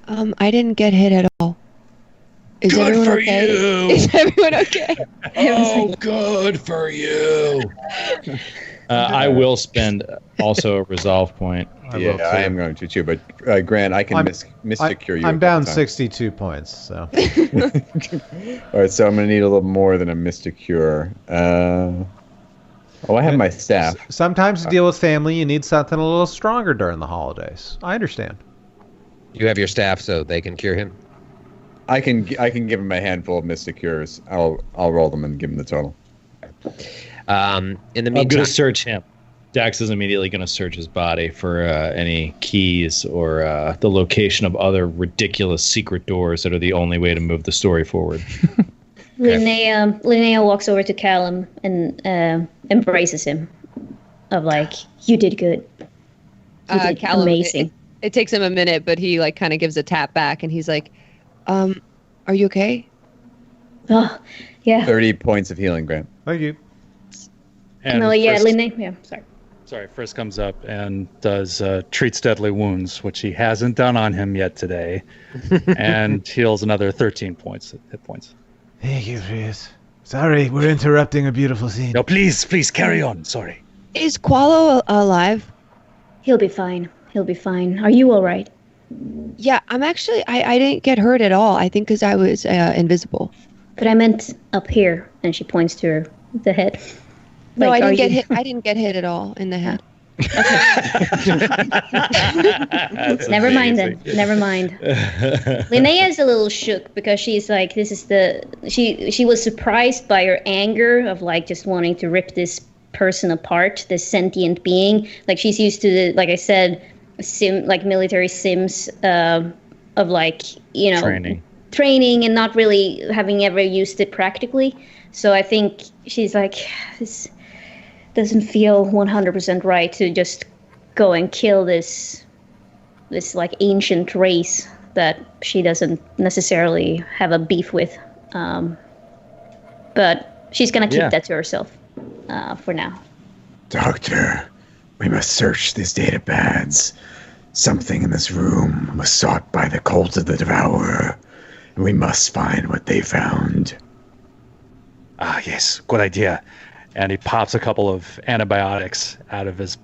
I didn't get hit at all. Is Good everyone for okay? you. Is everyone okay? Oh, good for you. I will spend also a resolve point. I am going to too. But Grant, I can Mystic Cure you. I'm down 62 points. So. All right, so I'm going to need a little more than a Mystic Cure. I have my staff. Sometimes to deal with family, you need something a little stronger during the holidays. I understand. You have your staff, so they can cure him. I can give him a handful of Mystic Cures. I'll roll them and give him the total. In the meantime, I'm going to search him. Dax is immediately going to search his body for any keys or the location of other ridiculous secret doors that are the only way to move the story forward. Linnea walks over to Callum and embraces him. Of like, you did good. You did Callum, amazing. It takes him a minute, but he like kind of gives a tap back, and he's like, "Are you okay?" Oh, yeah. 30 points of healing, Grant. Thank you. And Linnea. Yeah, sorry. Sorry, Frisk comes up and does treats deadly wounds, which he hasn't done on him yet today, and heals another 13 hit points. Thank you, Frisk. Sorry, we're interrupting a beautiful scene. No, please carry on. Sorry. Is Qualo alive? He'll be fine. Are you all right? Yeah, I'm actually. I didn't get hurt at all. I think because I was invisible. But I meant up here, and she points to the head. No, Like, I didn't are get you- hit. I didn't get hit at all in the head. Never mind then. Never mind. Linnea is a little shook because she's like, she was surprised by her anger of like just wanting to rip this person apart, this sentient being. Like she's used to the, like I said, military sims of like, training and not really having ever used it practically. So I think she's like, this doesn't feel 100% right to just go and kill this like ancient race that she doesn't necessarily have a beef with. But she's gonna keep that to herself for now. Doctor, we must search these data pads. Something in this room was sought by the cult of the Devourer, and we must find what they found. Ah, yes, good idea. And he pops a couple of antibiotics out of his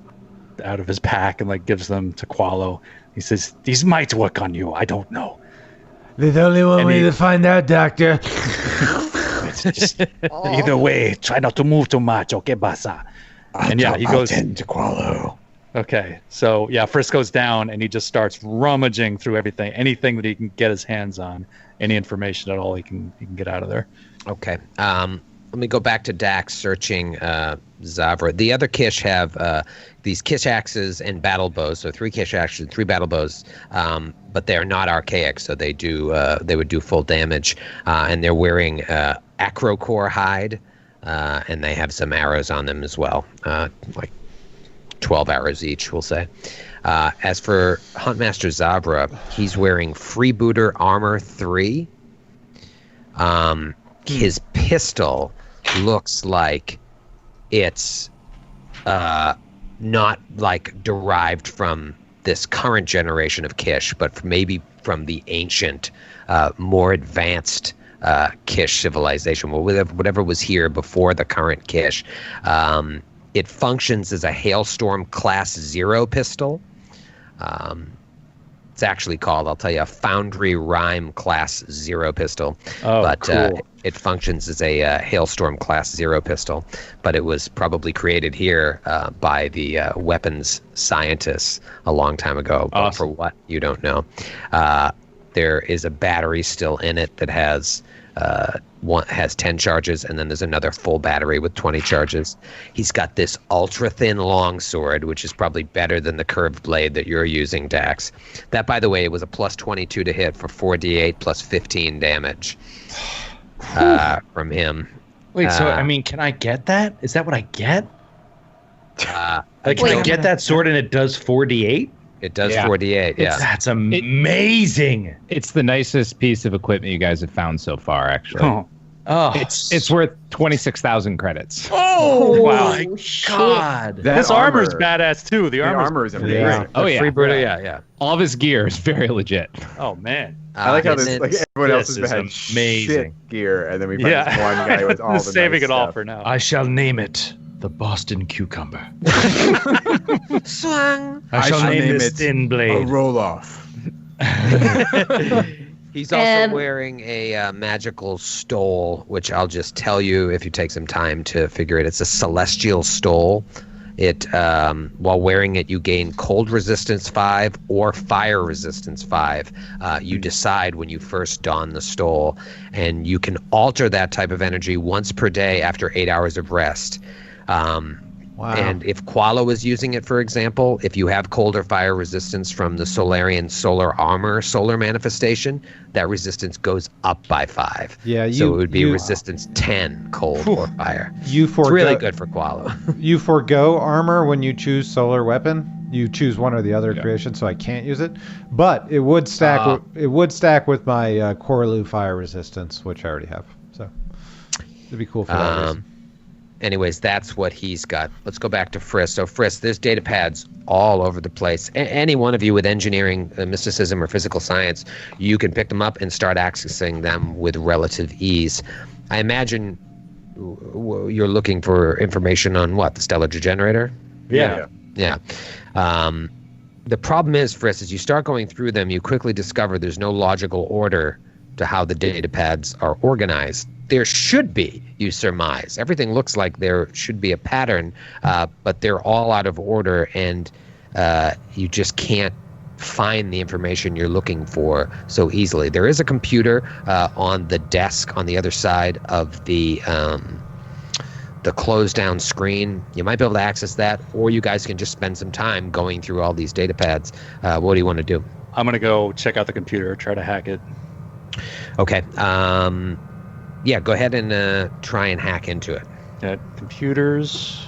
pack and like gives them to Qualo. He says, "These might work on you. I don't know." There's only one way to find out, Doctor. Either way, try not to move too much, okay, Basa? And yeah, he goes. I'll tend to Qualo. Okay, so yeah, Frisk goes down and he just starts rummaging through anything that he can get his hands on, any information at all he can get out of there. Okay. Let me go back to Dax searching Zavra. The other Kish have these Kish axes and battle bows. So 3 Kish axes, 3 battle bows, but they are not archaic, so they would do full damage. And they're wearing acrocore hide, and they have some arrows on them as well, like 12 arrows each, we'll say. As for Huntmaster Zabra, he's wearing Freebooter Armor 3. His pistol looks like it's not like derived from this current generation of Kish, but maybe from the ancient, more advanced Kish civilization, whatever was here before the current Kish. It functions as a Hailstorm Class 0 pistol. It's actually called, I'll tell you, a Foundry Rhyme Class 0 pistol. Oh, but cool. It functions as a Hailstorm Class 0 pistol, but it was probably created here by the weapons scientists a long time ago. Awesome. But for what, you don't know. There is a battery still in it that has 10 charges, and then there's another full battery with 20 charges. He's got this ultra-thin longsword, which is probably better than the curved blade that you're using, Dax. That, by the way, was a plus 22 to hit for 4d8 plus 15 damage from him. Wait, so I mean, can I get that? Is that what I get? Can I get that sword and it does 4d8? It does 4d8, yeah. That's amazing. It's the nicest piece of equipment you guys have found so far, actually. Oh, It's worth 26,000 credits. Oh, wow. Oh, shit. God. This armor's badass too. The armor is amazing. Yeah. Oh, yeah. Freebooter, yeah. All of his gear is very legit. Oh man. I like how and this, then- like everyone else this has is had amazing. shit gear, and then we find this one guy with all the saving nice it all stuff. for now. I shall name it The Boston Cucumber. Swang. I shall name it Thin a Blade. roll-off. He's also wearing a magical stole, which I'll just tell you if you take some time to figure it. It's a celestial stole. It while wearing it, you gain cold resistance 5 or fire resistance 5. You decide when you first don the stole, and you can alter that type of energy once per day after 8 hours of rest. Wow. And if Qualo is using it, for example, if you have cold or fire resistance from the Solarian solar armor solar manifestation, that resistance goes up by 5. Yeah, so it would be resistance 10 cold or fire. It's really good for Qualo. You forego armor when you choose solar weapon. You choose one or the other creation, so I can't use it. But it would stack. It would stack with my Corlu fire resistance, which I already have. So it'd be cool for that reason. Anyways, that's what he's got. Let's go back to Frisk. So Frisk, there's data pads all over the place. Any one of you with engineering, mysticism, or physical science, you can pick them up and start accessing them with relative ease. I imagine you're looking for information on what? The stellar degenerator? Yeah. The problem is, Frisk, as you start going through them, you quickly discover there's no logical order to how the data pads are organized. There should be, you surmise. Everything looks like there should be a pattern, but they're all out of order, and you just can't find the information you're looking for so easily. There is a computer on the desk on the other side of the closed down screen. You might be able to access that, or you guys can just spend some time going through all these data pads. What do you want to do? I'm going to go check out the computer, try to hack it. Okay. Yeah, go ahead and try and hack into it. Computers.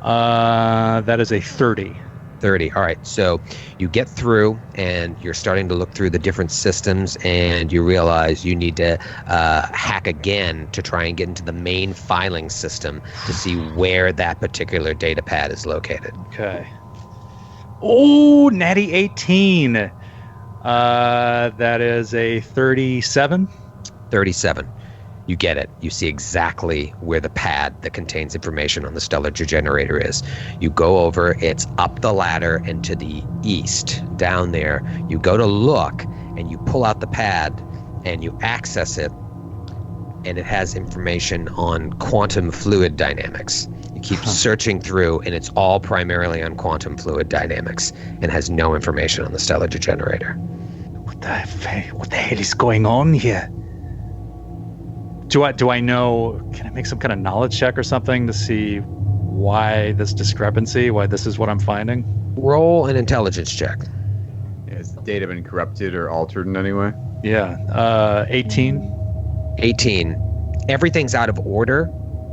That is a 30. 30. All right. So you get through, and you're starting to look through the different systems, and you realize you need to hack again to try and get into the main filing system to see where that particular data pad is located. Okay. Oh, natty 18. That is a 37. 37. You get it. You see exactly where the pad that contains information on the stellar degenerator is. You go over, it's up the ladder and to the east, down there. You go to look, and you pull out the pad, and you access it, and it has information on quantum fluid dynamics. You keep searching through, and it's all primarily on quantum fluid dynamics, and has no information on the stellar degenerator. What the hell is going on here? Do I know, can I make some kind of knowledge check or something to see why this discrepancy, why this is what I'm finding? Roll an intelligence check. Has the data been corrupted or altered in any way? Yeah, 18. 18. Everything's out of order,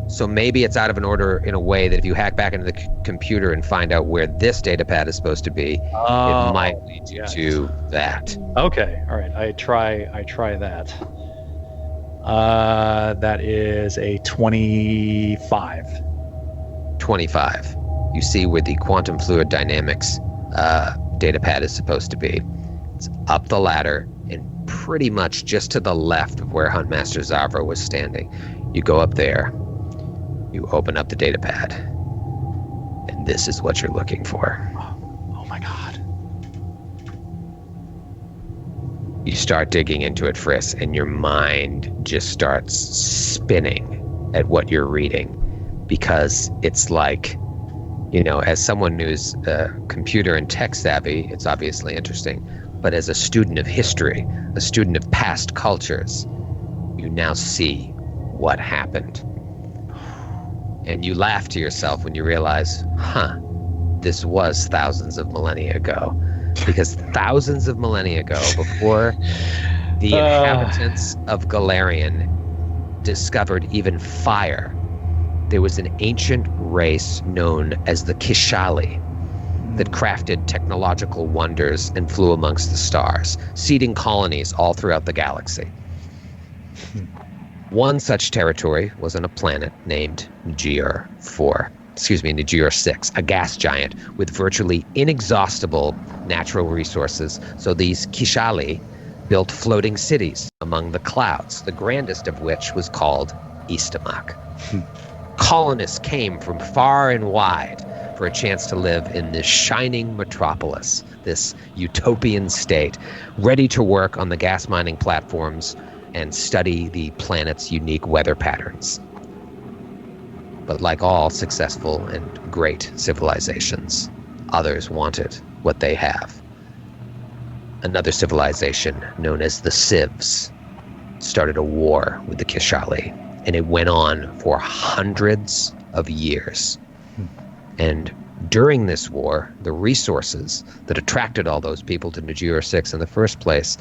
so maybe it's out of an order in a way that if you hack back into the computer and find out where this data pad is supposed to be, it might lead you to that. Okay, all right, I try that. That is a 25. 25. You see where the quantum fluid dynamics data pad is supposed to be. It's up the ladder and pretty much just to the left of where Huntmaster Zavra was standing. You go up there. You open up the data pad. And this is what you're looking for. Oh my God. You start digging into it, Frisk, and your mind just starts spinning at what you're reading, because it's like, as someone who's computer and tech savvy, it's obviously interesting, but as a student of history, a student of past cultures, you now see what happened. And you laugh to yourself when you realize, this was thousands of millennia ago. Because thousands of millennia ago, before the inhabitants of Galarian discovered even fire, there was an ancient race known as the Kishali that crafted technological wonders and flew amongst the stars, seeding colonies all throughout the galaxy. One such territory was on a planet named Niger 6, a gas giant with virtually inexhaustible natural resources. So these Kishali built floating cities among the clouds, the grandest of which was called Istamak. Colonists came from far and wide for a chance to live in this shining metropolis, this utopian state, ready to work on the gas mining platforms and study the planet's unique weather patterns. But like all successful and great civilizations, others wanted what they have. Another civilization known as the Civs started a war with the Kishali, and it went on for hundreds of years. And during this war, the resources that attracted all those people to Nijior 6 in the first place,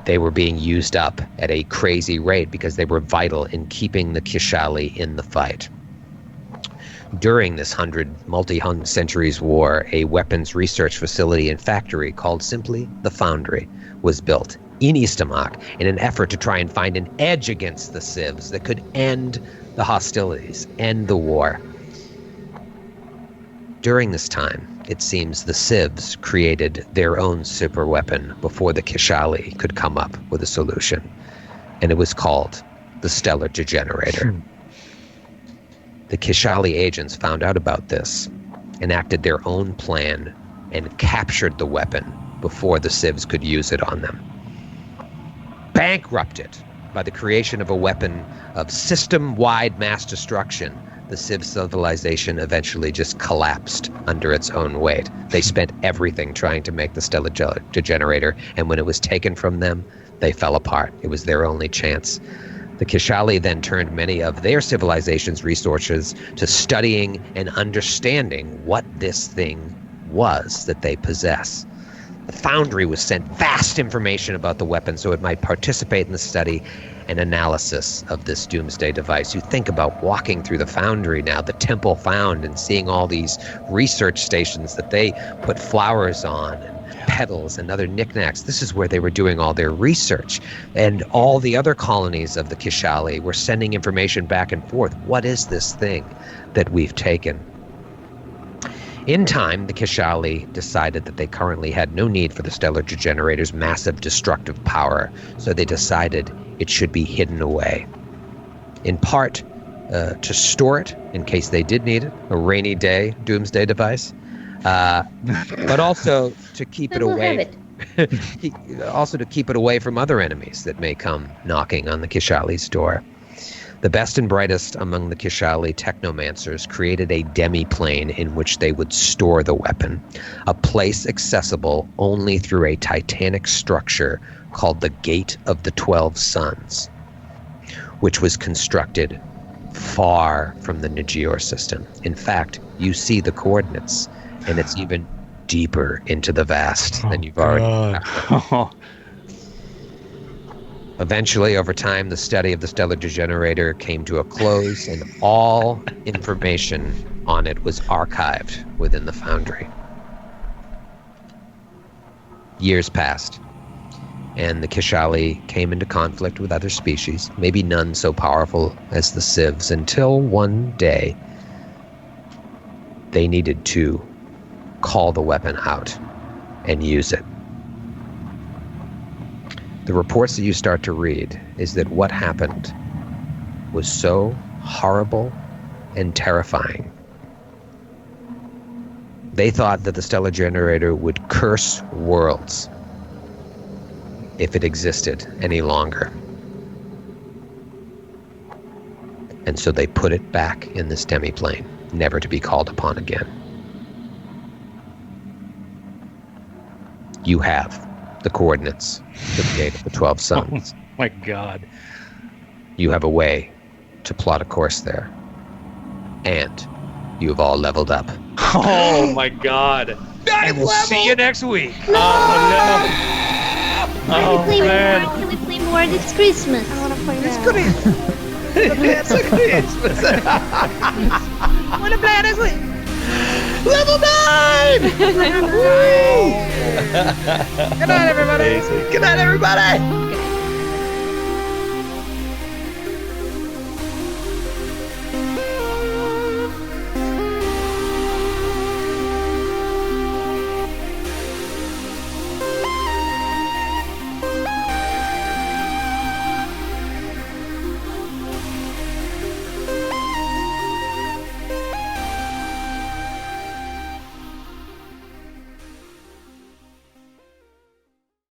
they were being used up at a crazy rate because they were vital in keeping the Kishali in the fight. During this multi-hundred centuries war, a weapons research facility and factory called simply the Foundry was built in Eastamak in an effort to try and find an edge against the Civs that could end the hostilities, end the war. During this time, it seems the Civs created their own super weapon before the Kishali could come up with a solution, and it was called the Stellar Degenerator. The Kishali agents found out about this, enacted their own plan, and captured the weapon before the Civs could use it on them. Bankrupted by the creation of a weapon of system-wide mass destruction, the Civ civilization eventually just collapsed under its own weight. They spent everything trying to make the Stellar Degenerator, and when it was taken from them, they fell apart. It was their only chance. The Kishali then turned many of their civilization's resources to studying and understanding what this thing was that they possess. The Foundry was sent vast information about the weapon so it might participate in the study and analysis of this doomsday device. You think about walking through the Foundry now, the Temple Found, and seeing all these research stations that they put flowers on, and petals and other knickknacks. This is where they were doing all their research. And all the other colonies of the Kishali were sending information back and forth. What is this thing that we've taken? In time, the Kishali decided that they currently had no need for the Stellar Degenerator's massive destructive power, so they decided it should be hidden away. In part, to store it in case they did need it, a rainy day doomsday device, but also to keep it away. Also to keep it away from other enemies that may come knocking on the Kishali's door. The best and brightest among the Kishali technomancers created a demi-plane in which they would store the weapon, a place accessible only through a titanic structure called the Gate of the 12 Suns, which was constructed far from the Nijior system. In fact, you see the coordinates, and it's even deeper into the vast than you've already. Eventually, over time, the study of the Stellar Degenerator came to a close, and all information on it was archived within the Foundry. Years passed, and the Kishali came into conflict with other species, maybe none so powerful as the Civs, until one day they needed to call the weapon out and use it. The reports that you start to read is that what happened was so horrible and terrifying. They thought that the Stellar Generator would curse worlds if it existed any longer. And so they put it back in this demi-plane, never to be called upon again. You have the coordinates to the Gate of the 12 Suns. Oh my God. You have a way to plot a course there. And you have all leveled up. Oh my God. And we'll see you next week. Oh no. Can we play more? Can we play more this Christmas? I want to play It's now. good. It's a Christmas. What a plan is it? Level 9! Good night, everybody. Good night, everybody.